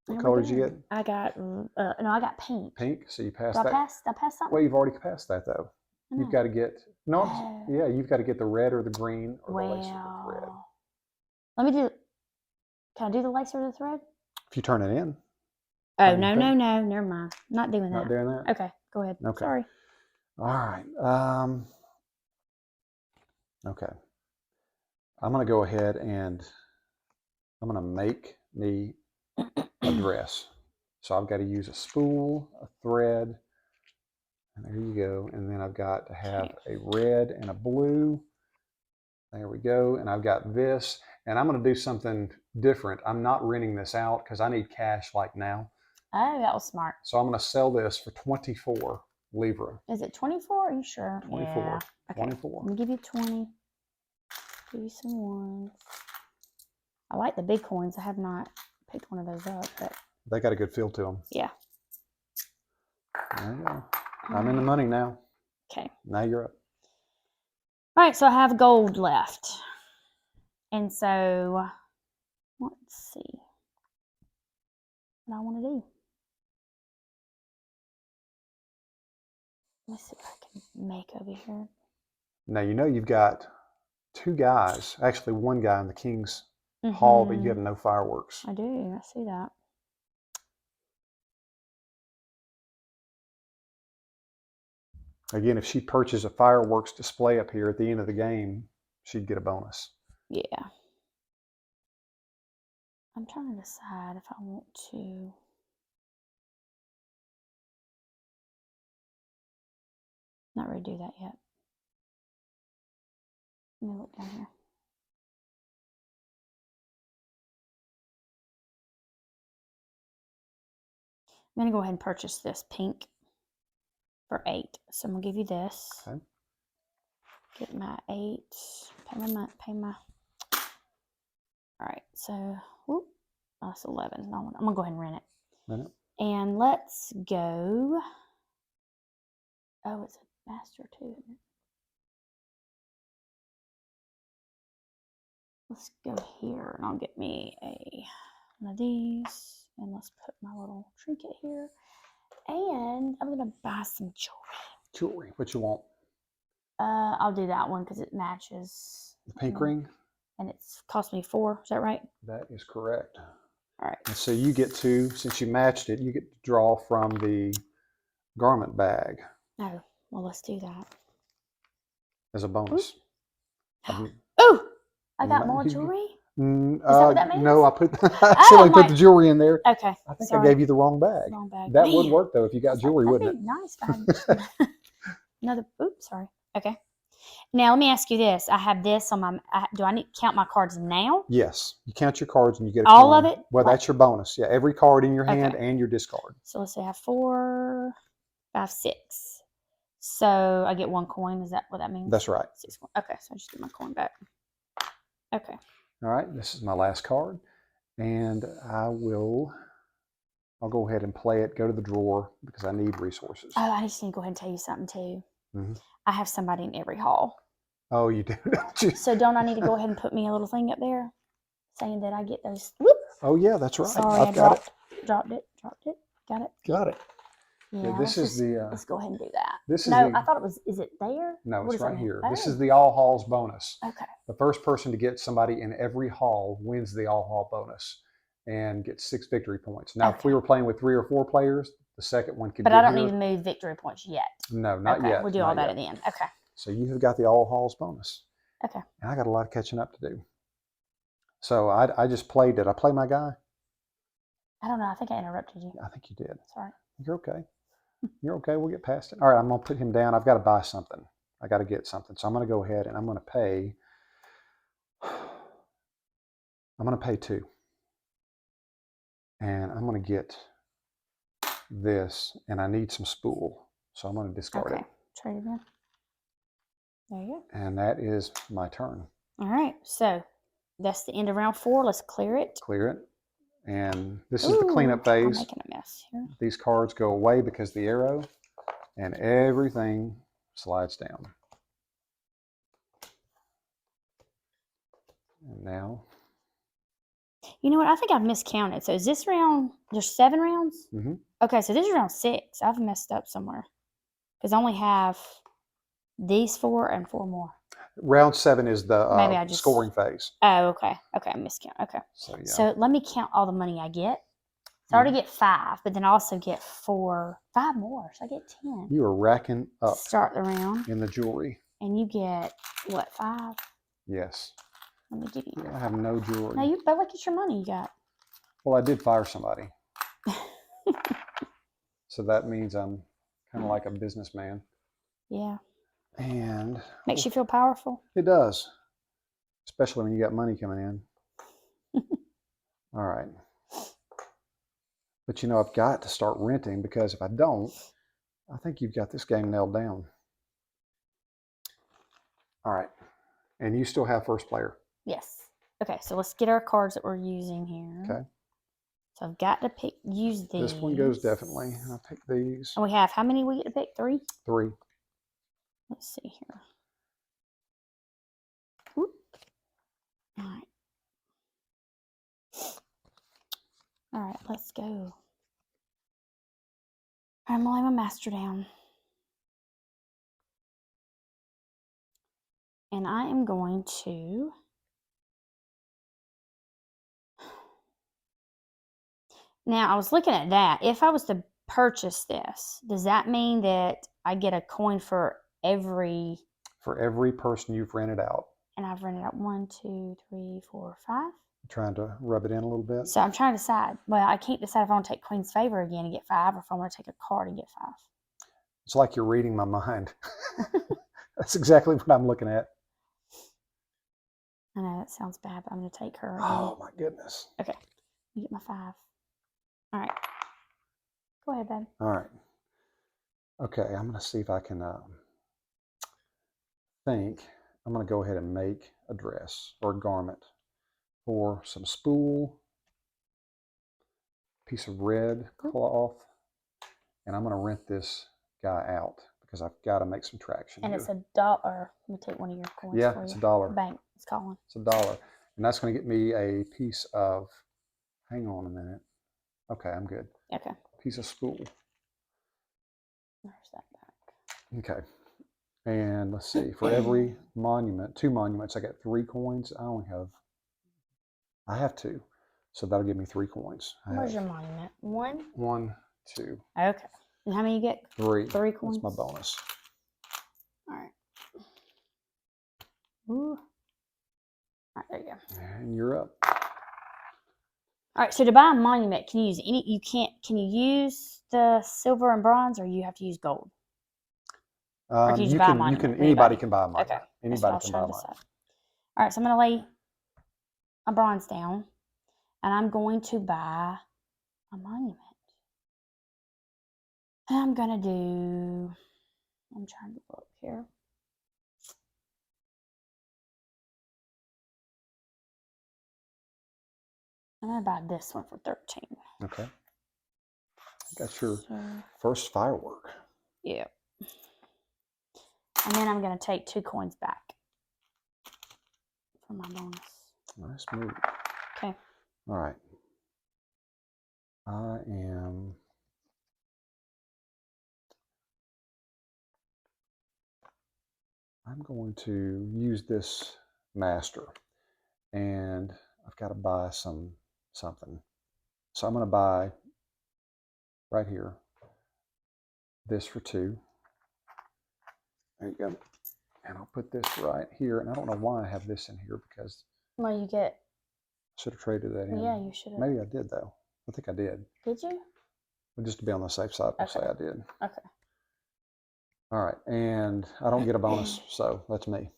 what color did you get? I got, no, I got pink. Pink, so you passed Did that. I pass something? Well, you've already passed that though. You've got to get, no, yeah, you've got to get the red or the green or the lace or the thread. Let me do, can I do the lace or the thread? If you turn it in. Oh, no, never mind. Not doing that. Not doing that? Okay, go ahead. Okay. Sorry. All right. Okay. I'm going to go ahead and I'm going to make me a dress. So I've got to use a spool, a thread, and there you go. And then I've got to have a red and a blue. There we go. And I've got this. And I'm going to do something different. I'm not renting this out because I need cash like now. Oh, that was smart. So I'm going to sell this for 24 livre. Is it 24? Are you sure? 24. Yeah. Okay. 24. Let me give you 20. Give you some ones. I like the big coins. I have not picked one of those up, but they got a good feel to them. Yeah. There you go. I'm in the money now. Okay. Now you're up. All right, so I have gold left. And so, let's see what I want to do. Let's see what I can make over here. Now, you know you've got 2 guys, actually 1 guy in the King's Hall, but you have no fireworks. I do. I see that. Again, if she purchased a fireworks display up here at the end of the game, she'd get a bonus. Yeah. I'm trying to decide if I want to. Not ready to do that yet. Let me look down here. I'm going to go ahead and purchase this pink for 8. So I'm going to give you this. Okay. Get my 8. Pay my. All right. So, whoop, that's 11. No, I'm going to go ahead and rent it. Rent it. And let's go. Oh, it's a master too, isn't it? Let's go here and I'll get me one of these. And let's put my little trinket here. And I'm going to buy some jewelry. Jewelry. What you want? I'll do that one because it matches. The pink ring? And it's cost me 4. Is that right? That is correct. All right. And so you get to, since you matched it, you get to draw from the garment bag. Oh, well, let's do that. As a bonus. Oh, I got more jewelry? Is that what that means? No, I put I Oh, accidentally I'm put the like, jewelry in there. okay, I think I sorry. gave you the wrong bag. Wrong bag. That would Man, work though if you I got was like, jewelry, that'd wouldn't be it? nice if I had just another. Oops, sorry. Okay. Now let me ask you this. I have this on my. Do I need to count my cards now? Yes. You count your cards and you get a All coin. of it? Well, Like, that's your bonus. Yeah, every card in your hand okay. and your discard. So let's say I have 4, 5, 6. So I get 1 coin. Is that what that means? That's right. 6 coins. Okay, so I just get my coin back. Okay. All right, this is my last card, and I'll go ahead and play it. Go to the drawer because I need resources. Oh, I just need to go ahead and tell you something too. Mm-hmm. I have somebody in every hall. Oh, you do, don't you? So don't I need to go ahead and put me a little thing up there saying that I get those? Whoop. Oh, yeah, that's right. Sorry, I've got it. dropped it. Got it. Got it. Yeah, this is the. let's go ahead and do that. This is No, the. I thought it was. Is it there? No, What it's does that right mean? here. Oh. This is the all halls bonus. Okay. The first person to get somebody in every hall wins the all hall bonus and gets 6 victory points. Now, if we were playing with 3 or 4 players, the second one could. But I don't need to move victory points yet. No, not okay, yet. We'll do all that at the end. Okay. So you have got the all halls bonus. Okay. And I got a lot of catching up to do. So I just played. Did I play my guy? I don't know. I think I interrupted you. I think you did. Sorry. You're okay. You're okay. We'll get past it. All right, I'm going to put him down. I've got to buy something. I got to get something. So I'm going to go ahead and I'm going to pay. I'm going to pay 2. And I'm going to get this. And I need some spool. So I'm going to discard it. Trade it in. There you go. And that is my turn. All right. So that's the end of round 4. Let's clear it. Clear it. And this is the cleanup phase. I'm making a mess here. These cards go away because the arrow. And everything slides down. And now. You know what? I think I've miscounted. So is this round, there's 7 rounds? Mm-hmm. Okay, so this is round 6. I've messed up somewhere. Because I only have these 4 and 4 more. Round 7 is the scoring phase. Oh, okay. Okay, I miscount. Okay. So, yeah. So let me count all the money I get. So I already get 5, but then I also get 5 more. So I get 10. You are racking up. Start the round. In the jewelry. And you get, what, 5? Yes. Let me give you. I have no jewelry. No, but look at your money you got. Well, I did fire somebody. So that means I'm kind of like a businessman. Yeah. And makes you feel powerful. It does. Especially when you got money coming in. All right. But you know, I've got to start renting because if I don't, I think you've got this game nailed down. All right. And you still have first player. Yes. Okay, so let's get our cards that we're using here. Okay. So I've got to use these. This one goes definitely. I'll pick these. And we have, how many we get to pick? 3? 3. Let's see here. Whoop. All right. All right, let's go. I'm going to lay my master down. And I am going to now I was looking at that. If I was to purchase this, does that mean that I get a coin for every person you've rented out? And I've rented out 1, 2, 3, 4, 5. Trying to rub it in a little bit. So I'm trying to decide. Well, I can't decide if I want to take Queen's Favor again and get 5, or if I want to take a card and get 5. It's like you're reading my mind. That's exactly what I'm looking at. I know that sounds bad, but I'm going to take her again. Oh my goodness. Okay, you get my 5. All right, go ahead, babe. All right. Okay, I'm going to see if I can think. I'm going to go ahead and make a dress or a garment for some spool, piece of red cloth, and I'm going to rent this guy out because I've got to make some traction. And here. It's $1. Let me take one of your coins. Yeah, for it's you. $1. Bank, it's calling. It's $1, and that's going to get me a piece of. Hang on a minute. Okay, I'm good. Okay. Piece of spool. There's that back. Okay. And let's see. For every monument, 2 monuments, I got 3 coins. I have 2, so that'll give me 3 coins. Where's your monument? 1. 1, 2. Okay. And how many you get? 3. 3 coins. That's my bonus. All right. Ooh. All right, there you go. And you're up. All right, so to buy a monument, can you use any? You can't. Can you use the silver and bronze, or you have to use gold? Or can you just buy a monument? Anybody can buy a Okay, monument. that's what I Anybody was can buy trying a to decide. monument. All right, so I'm going to lay a bronze down, and I'm going to buy a monument. And I'm going to do. I'm trying to look here. I'm going to buy this one for 13. Okay. That's your first firework. Yeah. And then I'm going to take 2 coins back for my bonus. Nice move. Okay. All right. I'm going to use this master, and I've got to buy something. So I'm going to buy right here this for 2. There you go. And I'll put this right here. And I don't know why I have this in here because Well, you get. Should have traded that in. Yeah, you should have. Maybe I did though. I think I did. Did you? But just to be on the safe side, we'll say I did. Okay. All right, and I don't get a bonus, so that's me.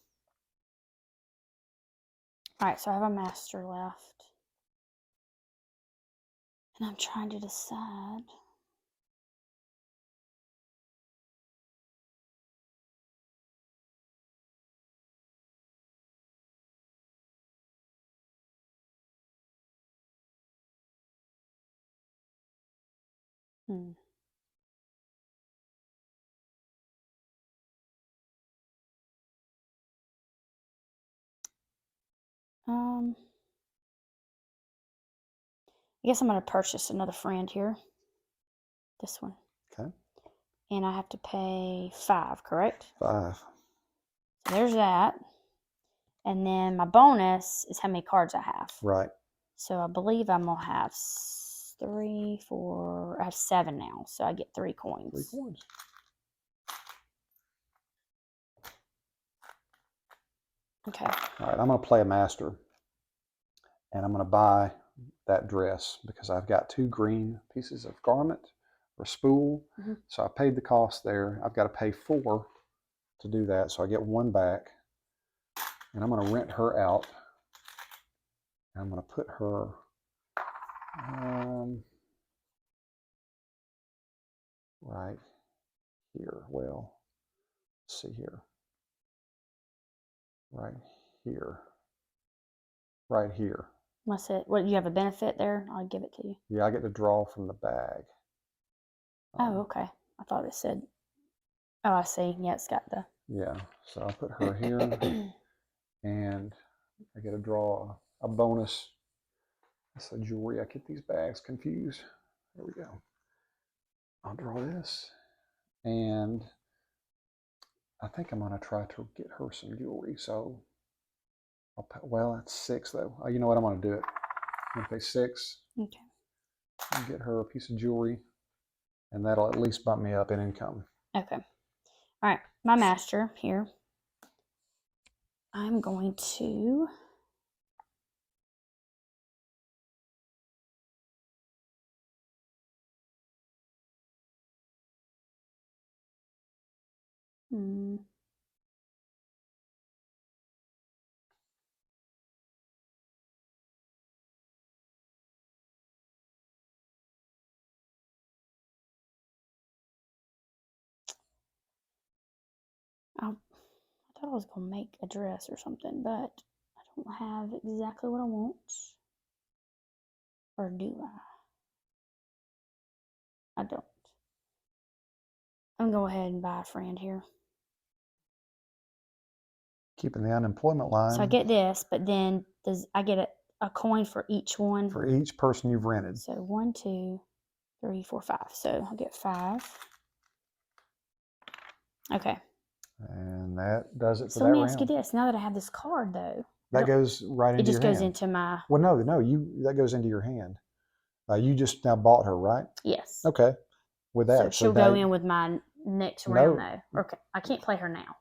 All right, so I have a master left. And I'm trying to decide. I guess I'm going to purchase another friend here. This one. Okay. And I have to pay 5, correct? 5. So there's that. And then my bonus is how many cards I have. Right. So I believe I'm going to have 3, 4, I have 7 now. So I get 3 coins. 3 coins. Okay. All right, I'm going to play a master. And I'm going to buy that dress because I've got 2 green pieces of garment or spool. Mm-hmm. So I paid the cost there. I've got to pay 4 to do that. So I get 1 back. And I'm going to rent her out. And I'm going to put her right here. Well, let's see here. Right here. Right here. What's it? What, you have a benefit there? I'll give it to you. Yeah, I get to draw from the bag. Oh, okay. I thought it said. Oh, I see. Yeah, it's got the. Yeah, so I'll put her here, and I get to draw a bonus. That's a jewelry. I get these bags confused. There we go. I'll draw this, and I think I'm going to try to get her some jewelry. So, well, that's 6 though. You know what? I'm going to do it. I'm going to pay 6. Okay. And get her a piece of jewelry, and that'll at least bump me up in income. Okay. All right, my master here. I'm going to I thought I was going to make a dress or something, but I don't have exactly what I want. Or do I? I don't. I'm going to go ahead and buy a friend here. Keeping the unemployment line. So I get this, but then I get a coin for each one? For each person you've rented. So 1, 2, 3, 4, 5. So I'll get 5. Okay. And that does it for that round. So let me ask you this. Now that I have this card, though. That goes right into your hand. It just goes into my... Well, no, that goes into your hand. You just now bought her, right? Yes. Okay. With that. So she'll go in with my next round, though. Okay. I can't play her now.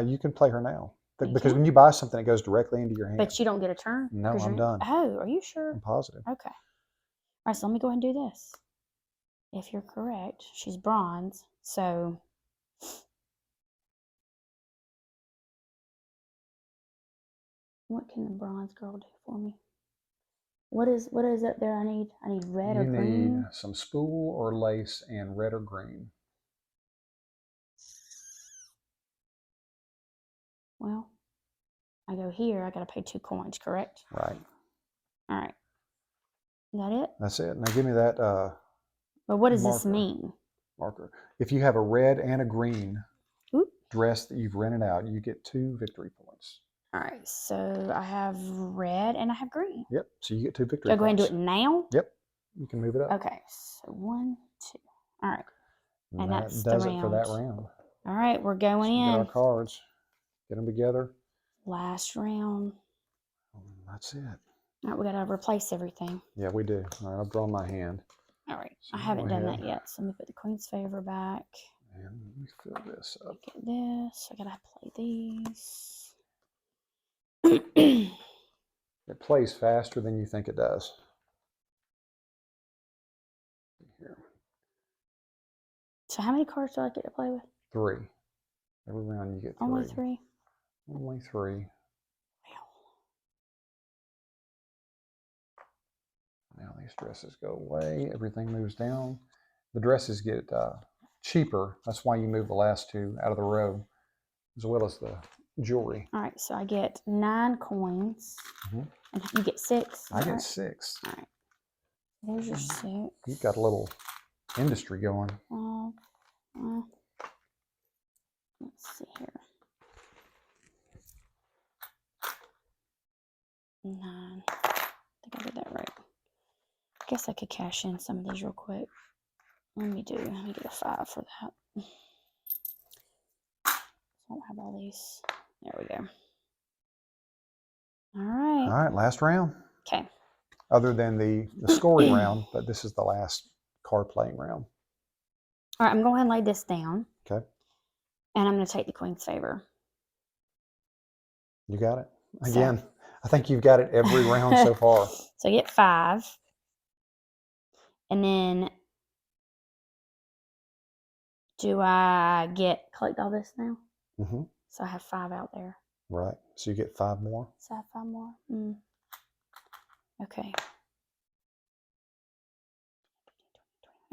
You can play her now. Because when you buy something, it goes directly into your hand. But you don't get a turn? No, I'm done. Oh, are you sure? I'm positive. Okay. All right, so let me go ahead and do this. If you're correct, she's bronze, so what can the bronze girl do for me? What is up there I need? I need red or green? You need some spool or lace and red or green. Well, I go here, I gotta pay 2 coins, correct? Right. All right. Is that it? That's it. Now give me that But what does marker. this mean? Marker. If you have a red and a green Oop. dress that you've rented out, you get 2 victory points. All right, so I have red and I have green. Yep, so you get 2 victory Do I go ahead points. and do it now? Yep, you can move it up. Okay, so 1, 2. All right. And that's that does the it for that round. round. All right, we're going So in. get our cards, get them together. Last round. That's it. All right, we gotta replace everything. Yeah, we do. All right, I've drawn my hand. All right, So I haven't done that yet, so let me put the Queen's Favor back. And let me fill this up. Get this. I gotta play these. It plays faster than you think it does. Here. So how many cards do I get to play with? 3. Every round you get 3. Only 3? Only 3. Now these dresses go away. Everything moves down. The dresses get cheaper. That's why you move the last 2 out of the row, as well as the jewelry. All right, so I get 9 coins. Mm-hmm. And you get 6? I get 6. All right. There's your 6. You've got a little industry going. Let's see here. 9. I think I did that right. I guess I could cash in some of these real quick. Let me get a 5 for that. I don't have all these. There we go. All right. All right, last round. Okay. Other than the scoring round, but this is the last card playing round. All right, I'm going to go ahead and lay this down. Okay. And I'm going to take the Queen's Favor. You got it. Again, so, I think you've got it every round so far. So I get 5. And then do I collect all this now? Mm-hmm. So I have 5 out there. Right. So you get 5 more? So I have 5 more. Okay.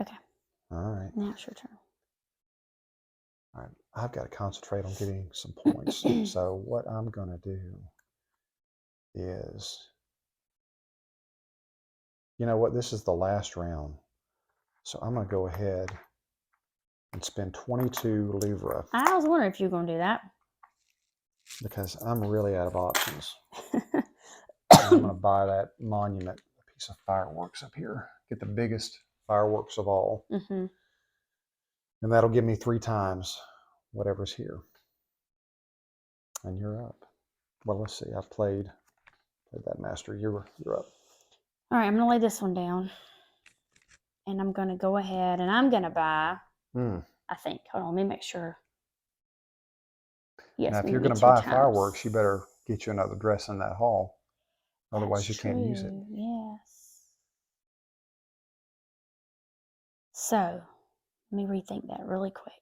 Okay. All right. Now it's your turn. All right. I've got to concentrate on getting some points. So what I'm going to do is, you know what? This is the last round. So I'm going to go ahead and spend 22 livres. I was wondering if you were going to do that. Because I'm really out of options. I'm going to buy that monument, a piece of fireworks up here. Get the biggest fireworks of all. Mm-hmm. And that'll give me 3 times whatever's here. And you're up. Well, let's see. I've played that master. You're up. All right, I'm going to lay this one down. And I'm going to go ahead and I'm going to buy, I think. Hold on, let me make sure. Yes, now, if you're going to buy fireworks, you better get you another dress in that hall. Otherwise, you can't use it. Yes. So, let me rethink that really quick.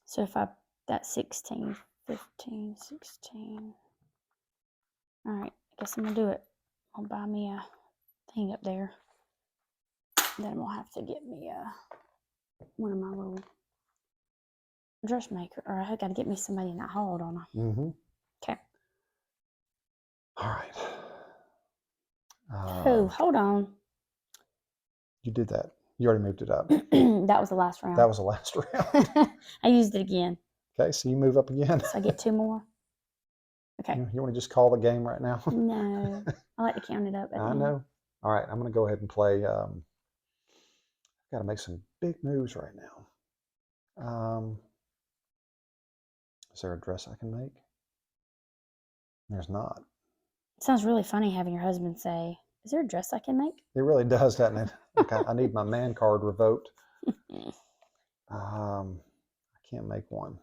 So if that's 16, 15, 16. All right, I guess I'm going to do it. I'll buy me a thing up there. Then we'll have to get me one of my little dressmaker. Or I got to get me somebody in that hall, don't I? Mm-hmm. Okay. All right. Oh, hold on. You did that. You already moved it up. That was the last round. That was the last round. I used it again. Okay, so you move up again. So I get 2 more. Okay. You want to just call the game right now? No. I like to count it up. I know. All right, I'm going to go ahead and play. Got to make some big moves right now. Is there a dress I can make? There's not. It sounds really funny having your husband say, "Is there a dress I can make?" It really does, doesn't it? Okay, I need my man card revoked. I can't make one.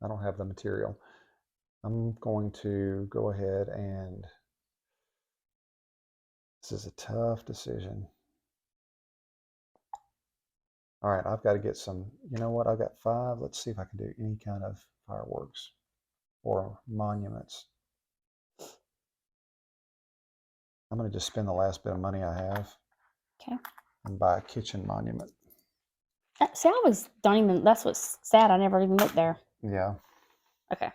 I don't have the material. I'm going to go ahead and this is a tough decision. All right, I've got to get some, you know what? I've got 5. Let's see if I can do any kind of fireworks or monuments. I'm going to just spend the last bit of money I have Okay. and buy a kitchen monument. See, I always don't even. That's what's sad. I never even looked there. Yeah, Okay.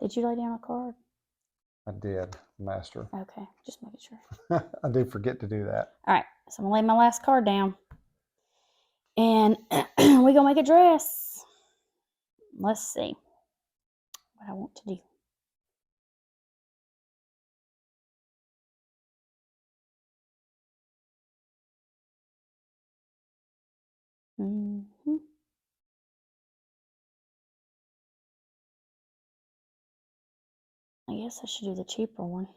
Did you lay down a card? I did, master. Okay, just making sure. I do forget to do that. All right, so I'm gonna lay my last card down, and we gonna make a dress. Let's see what I want to do. Mm-hmm. I guess I should do the cheaper one.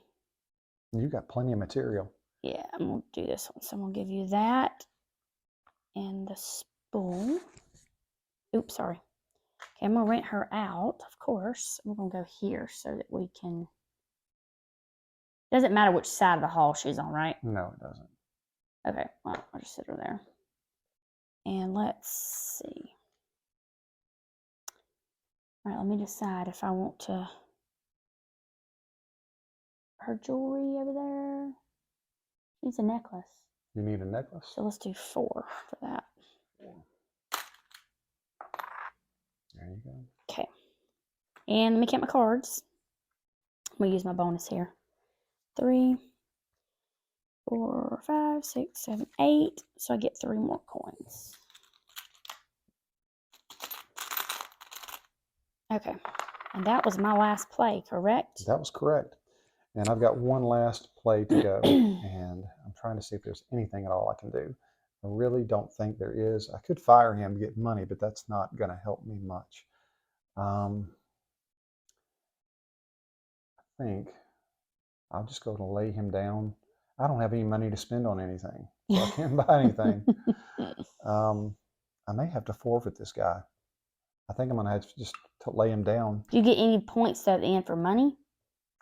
You got plenty of material. Yeah, I'm gonna do this one. So I'm gonna give you that and the spool. Oops, sorry. Okay, I'm gonna rent her out, of course. We're gonna go here so that we can. Doesn't matter which side of the hall she's on, right? No, it doesn't. Okay, well, I'll just sit her there. And let's see. All right, let me decide if I want to. Her jewelry over there. Needs a necklace. You need a necklace? So let's do 4 for that. There you go. Okay. And let me count my cards. I'm going to use my bonus here. 3, 4, 5, 6, 7, 8. So I get 3 more coins. Okay. And that was my last play, correct? That was correct. And I've got one last play to go. And I'm trying to see if there's anything at all I can do. I really don't think there is. I could fire him to get money, but that's not going to help me much. I think I'll just go to lay him down. I don't have any money to spend on anything, so I can't buy anything. I may have to forfeit this guy. I think I'm going to have to just lay him down. Do you get any points at the end for money?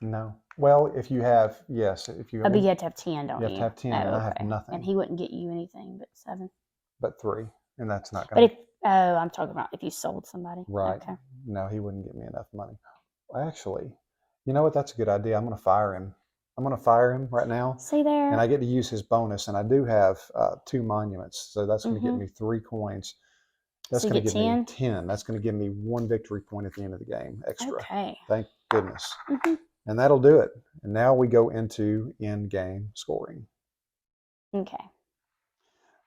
No. Well, if you have, yes. If you, Oh, but you have to have 10, don't you? You have to have 10, oh, and okay. I have nothing. And he wouldn't get you anything but 7. But 3, and that's not going to. But if, oh, I'm talking about if you sold somebody. Right. Okay. No, he wouldn't give me enough money. Actually, you know what? That's a good idea. I'm going to fire him. I'm going to fire him right now. See there? And I get to use his bonus, and I do have 2 monuments, so that's going to get me 3 coins. That's so going to give 10? me 10. That's going to give me 1 victory point at the end of the game extra. Okay. Thank goodness. And that'll do it. And now we go into in-game scoring. Okay.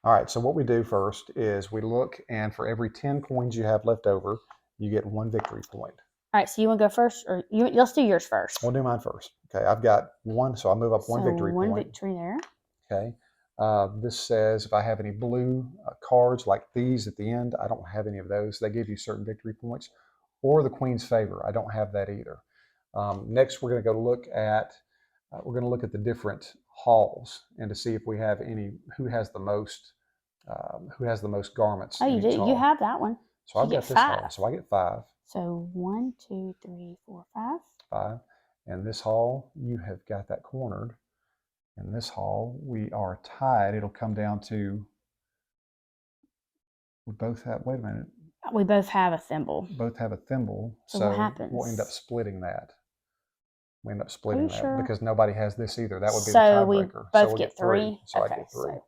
All right, so what we do first is we look, and for every 10 coins you have left over, you get 1 victory point. All right, so you want to go first, or let's do yours first. We'll do mine first. Okay, I've got 1, so I move up 1 victory point. 1 victory there. Okay. This says if I have any blue cards like these at the end, I don't have any of those. They give you certain victory points. Or the Queen's favor. I don't have that either. Next, we're going to go look at the different halls and to see if we have any. Who has the most garments? Oh, you do. Hall. You have that one. So I've got this 5. hall. So I get 5. So 1, 2, 3, 4, 5. 5. And this hall, you have got that cornered. In this hall, we are tied. It'll come down to, we both have, wait a minute. We both have a thimble. Both have a thimble. So what happens? We'll end up splitting that. We end up splitting that sure? because nobody has this either. That would be so the tiebreaker. We both we'll get 3. So okay, I get 3. So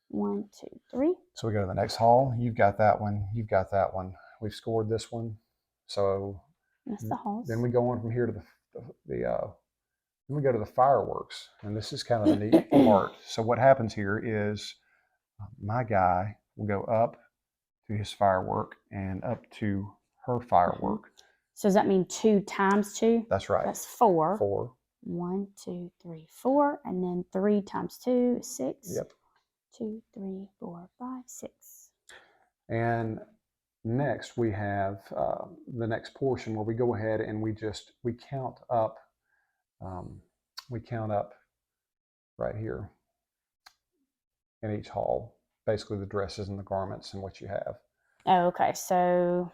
1, 2, 3. So we go to the next hall. You've got that one. You've got that one. We've scored this one. So that's the halls. Then we go on from here to then we go to the fireworks, and this is kind of the neat part. So what happens here is my guy will go up to his firework and up to her firework. So does that mean 2 times 2? That's right. That's 4. 4. 1, 2, 3, 4, and then 3 times 2 is 6. Yep. 2, 3, 4, 5, 6. And next we have the next portion where we go ahead and we count up We count up right here in each hall, basically the dresses and the garments and what you have. Oh, okay. So,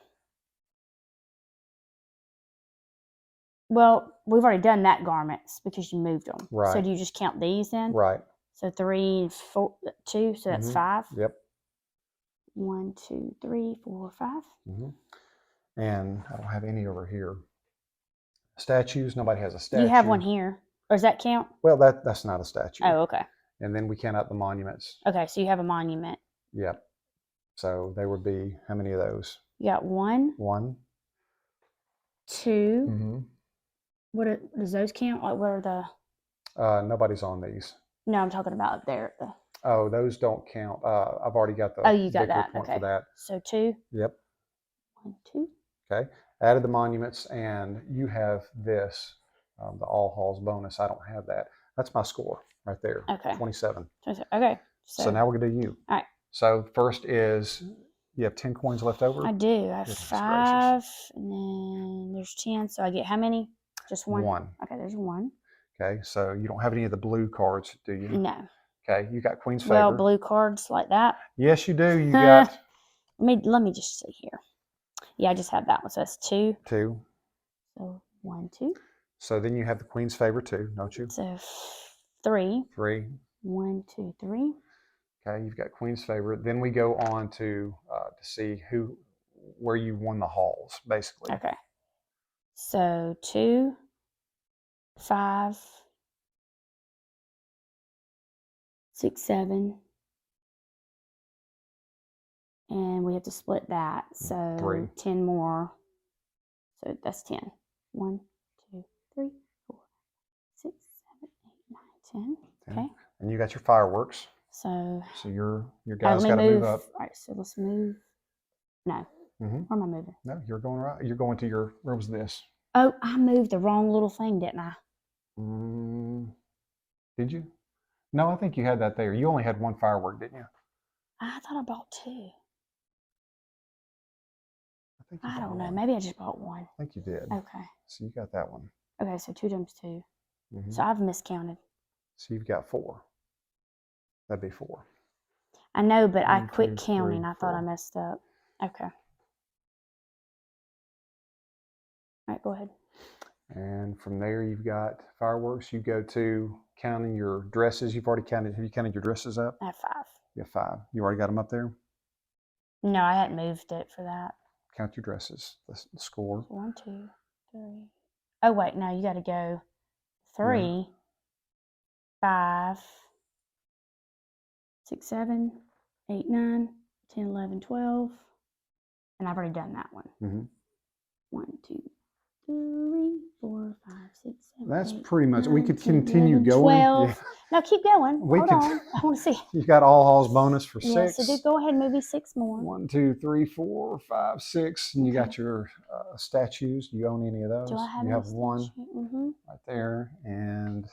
well, we've already done that garments because you moved them. So Right. do you just count these then? Right. So 3 and 4, 2. So that's 5. Yep. 1, 2, 3, 4, 5. And I don't have any over here. Statues. Nobody has a statue. You have one here. Or does that count? Well, that's not a statue. Oh, okay. And then we count out the monuments. Okay, so you have a monument. Yep. So there would be how many of those? You got 1. 1. 2. Does those count? Like, what are the? Nobody's on these. No, I'm talking about there. Oh, those don't count. I've already got the You got victory that. point Okay. for that. So 2. Yep. 1, 2. Okay. Added the monuments, and you have this, the all halls bonus. I don't have that. That's my score right there. Okay. 27. Okay. So now we're gonna do you. All right. So first is you have 10 coins left over. I do. I have Goodness 5, gracious. and then there's 10. So I get how many? Just 1. 1. Okay, there's 1. Okay. So you don't have any of the blue cards, do you? No. Okay. You got Queen's favor. Well, blue cards like that. Yes, you do. You got. Let me just see here. Yeah, I just have that one. So that's 2. 2. So 1, 2. So then you have the Queen's favor too, don't you? So 3. 3. 1, 2, 3. Okay, you've got Queen's favor. Then we go on to see where you won the halls, basically. Okay. So 2, 5, 6, 7, and we have to split that. So 3. 10 more. So that's 10. 1, 2, 3, 4, 6, 7, 8, 9, 10. Okay. And you got your fireworks. So your guys got to move up. All right. So let's move. No. Where am I moving? No, you're going right. You're going to your. Where was this? Oh, I moved the wrong little thing, didn't I? Did you? No, I think you had that there. You only had 1 firework, didn't you? I thought I bought 2. I don't know. 1. Maybe I just bought 1. I think you did. Okay. So you got that one. Okay, so 2 times 2. So I've miscounted. So you've got 4. That'd be 4. I know, but 1, I quit 2, counting. 3, I thought I 4. messed up. Okay. All right, go ahead. And from there, you've got fireworks. You go to counting your dresses. You've already counted. Have you counted your dresses up? I have 5. You have 5. You already got them up there? No, I hadn't moved it for that. Count your dresses. The score. 1, 2, 3. Oh, wait. No, you got to go 3, 5, 6, 7, 8, 9, 10, 11, 12. And I've already done that one. 1, 2, 3, 4, 5, 6, 7. That's 8, pretty much. 9, We could 10, continue 11, going. 12. Yeah. No, keep going. Hold on. I want to see. You got all halls bonus for 6. Yeah, so do go ahead and maybe 6 more. 1, 2, 3, 4, 5, 6. And you got your statues. Do you own any of those? Do I have You any have 1 right there. And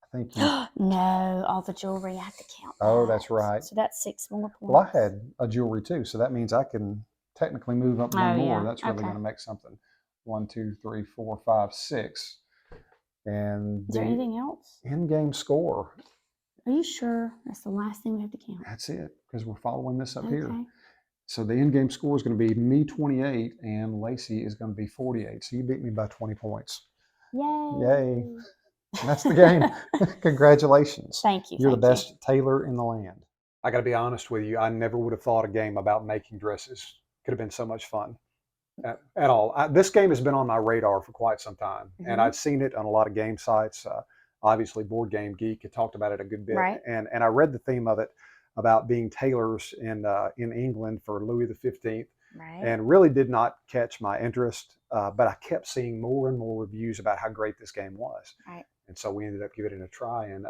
I think you. No, all the jewelry. I have to count that. Oh, that's right. So that's 6 more points. Well, I had a jewelry too, so that means I can technically move up 1 more. Yeah. That's really going to make something. 1, 2, 3, 4, 5, 6. And is there anything else? In-game score. Are you sure? That's the last thing we have to count. That's it, because we're following this up here. So the in-game score is going to be me 28 and Lacey is going to be 48. So you beat me by 20 points. Yay! Yay! And that's the game. Congratulations. Thank you. You're the best tailor in the land. I got to be honest with you. I never would have thought a game about making dresses could have been so much fun at all. This game has been on my radar for quite some time, and I'd seen it on a lot of game sites. Obviously, Board Game Geek had talked about it a good bit, Right. and I read the theme of it about being tailors in England for Louis XV, Right. and really did not catch my interest. But I kept seeing more and more reviews about how great this game was. Right. And so we ended up giving it a try. And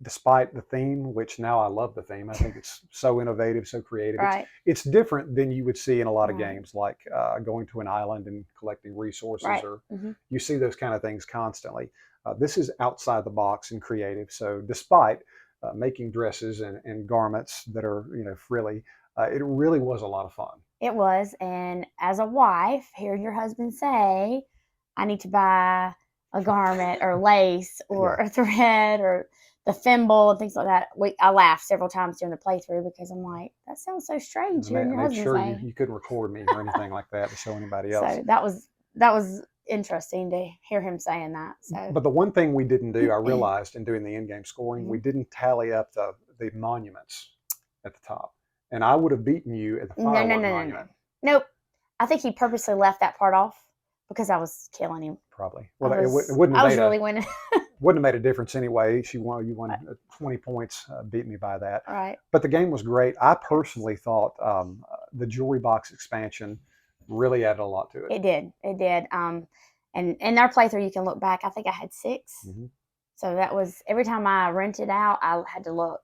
despite the theme, which now I love the theme, I think it's so innovative, so creative. Right. It's different than you would see in a lot of Right. games, like going to an island and collecting resources, Right. or you see those kind of things constantly. This is outside the box and creative. So despite making dresses and garments that are, frilly, it really was a lot of fun. It was. And as a wife, hearing your husband say, I need to buy a garment or lace or Yeah. a thread or the thimble and things like that. I laughed several times during the playthrough because I'm like, that sounds so strange I hearing your made husband sure you, say. you couldn't record me or anything like that to show anybody else. So that was interesting to hear him saying that. So But the one thing we didn't do, I realized in doing the in-game scoring, we mhm. didn't tally up the monuments at the top. And I would have beaten you at the No, no, firework no, no, no. monument, Nope. I think he purposely left that part off because I was killing him. probably. I Well, it was wouldn't I have was made really winning. a difference anyway. You won 20 points, beat me by that. Right. But the game was great. I Yes. personally thought the jewelry box expansion really added a lot to it. It did. It did. And in our playthrough, you can look back. I think I had 6. Hmm. So that was every time I rented out, I had to look.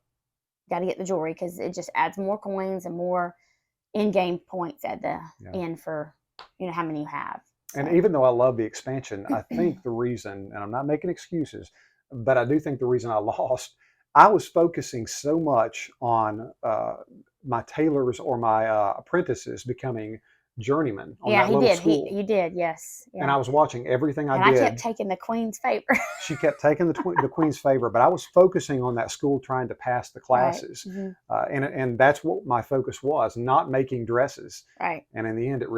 Got to get the jewelry because it just adds more coins and more in-game points at the Yeah. end for how many you have. And So even though I love the expansion, I think the reason, and I'm not making excuses, but I do think the reason I lost, I was focusing so much on my tailors or my apprentices becoming journeymen on yeah, that he little did. He school. he did. Yes. And Yeah. I was watching everything I And I kept did. taking the queen's favor. She kept taking the queen's favor, but I was focusing on that school trying to pass the Right. classes. Hmm. And that's what my focus was, not making dresses. Right. And in the end, it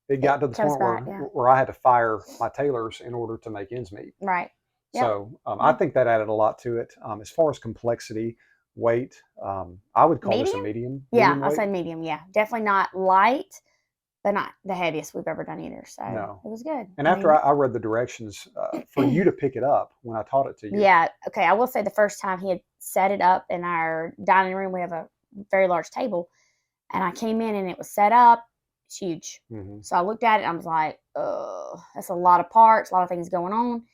It got to the comes point back. Yeah. where I had to fire my tailors in order to make ends meet. Right. Yep. So I Yeah. think that added a lot to it. As far as complexity, weight, I would call this a Medium. medium Yeah, I'll weight. say medium. Yeah, definitely not light, but not the heaviest we've ever done either. So No. it was good. And I after mean, I read the directions for you to pick it up when I taught it to you. yeah. Okay, I will say the first time he had set it up in our dining room, we have a very large table, and I came in and it was set up. It's huge. Hmm. So I looked at it and I was like, "Oh, that's a lot of parts, a lot of things going on."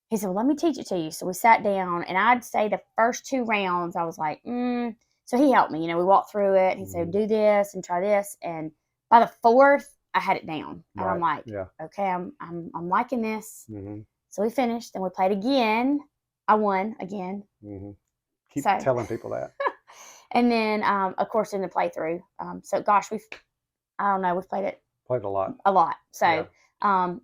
He said, "Well, let me teach it to you." So we sat down, and I'd say the first 2 rounds, I was like, So he helped me. We walked through it. He said, Hmm. "Do this and try this." And by the fourth, I had it down, and I'm Right. like, Yeah. "Okay, I'm liking this." Hmm. So we finished, and we played again. I won again. Hmm. Keep So, telling people that. and then of course in the playthrough. So gosh, I don't know, we've played it Played a lot. a lot. So Yeah.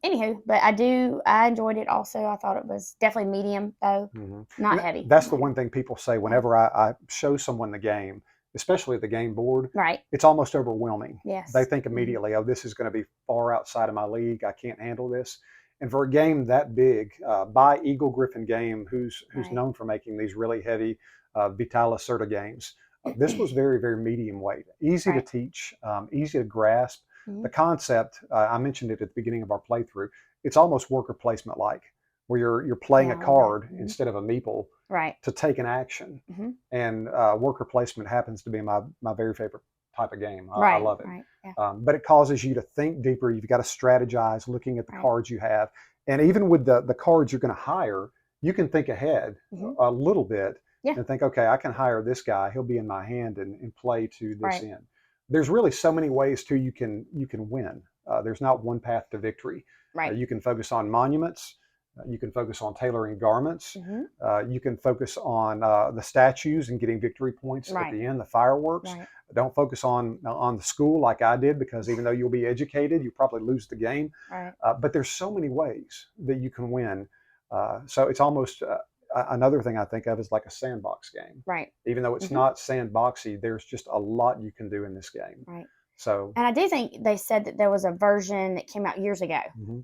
anywho, but I enjoyed it also. I thought it was definitely medium though, Hmm. not And heavy. that's the one thing people say Yeah. whenever I show someone the game, especially the game board, Right. it's almost overwhelming. They Yes. think Hmm. immediately, oh, this is going to be far outside of my league. I can't handle this. And for a game that big, by Eagle Griffin Game, who's Right. known for making these really heavy Vitala Certa games, this was very, very medium weight, easy to Right. teach, easy to grasp. Hmm. The concept, I mentioned it at the beginning of our playthrough, it's almost worker placement like, where you're playing Yeah, a a little bit. card Hmm. instead of a meeple Right. to take an action. Hmm. And worker placement happens to be my very favorite type of game. I Right. love it. Right. Yeah. But it causes you to think deeper. You've got to strategize, looking at the Right. cards you have, and even with the cards you're going to hire, you can think ahead Hmm. a little bit Yeah. and think, okay, I can hire this guy. He'll be in my hand and play to this Right. end. There's really so many ways too you can win. There's not one path to victory. Right. You can focus on monuments. You can focus on tailoring garments. Hmm. You can focus on the statues and getting victory points at Right. the end, the fireworks. Right. Don't focus on the school like I did, because even though you'll be educated, you probably lose the game. Right. But there's so many ways that you can win. So it's almost another thing I think of is like a sandbox game. Right. Even though it's Hmm. not sandboxy, there's just a lot you can do in this game. Right. So And I do think they said that there was a version that came out years ago. mhm.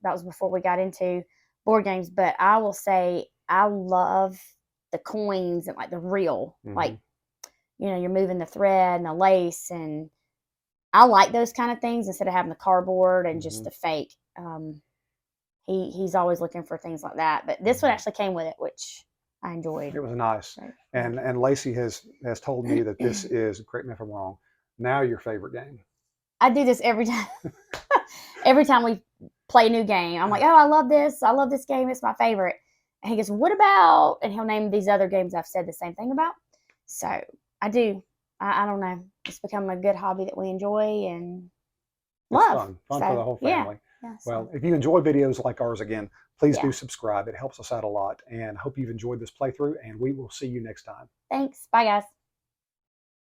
That was before we got into board games. But I will say I love the coins and like the real, like Mhm. you're moving the thread and the lace, and I like those kind of things instead of having the cardboard and just Mhm. the fake. He's always looking for things like that. But this one Mhm. actually came with it, which I enjoyed. It was nice. So yeah. And Lacey has told me that this is, correct me if I'm wrong, now your favorite game. I do this every time. Every time we play a new game, I'm like, "Oh, I love this. I love this game. It's my favorite." And he goes, "What about?" And he'll name these other games I've said the same thing about. So I do. I don't know. It's become a good hobby that we enjoy and It's love. fun for the So whole yeah, family. yeah. So Well, if you enjoy videos like ours again, please do yeah. subscribe. It helps us out a lot. And hope you've enjoyed this playthrough, and we will see you next time. Thanks. Bye, guys.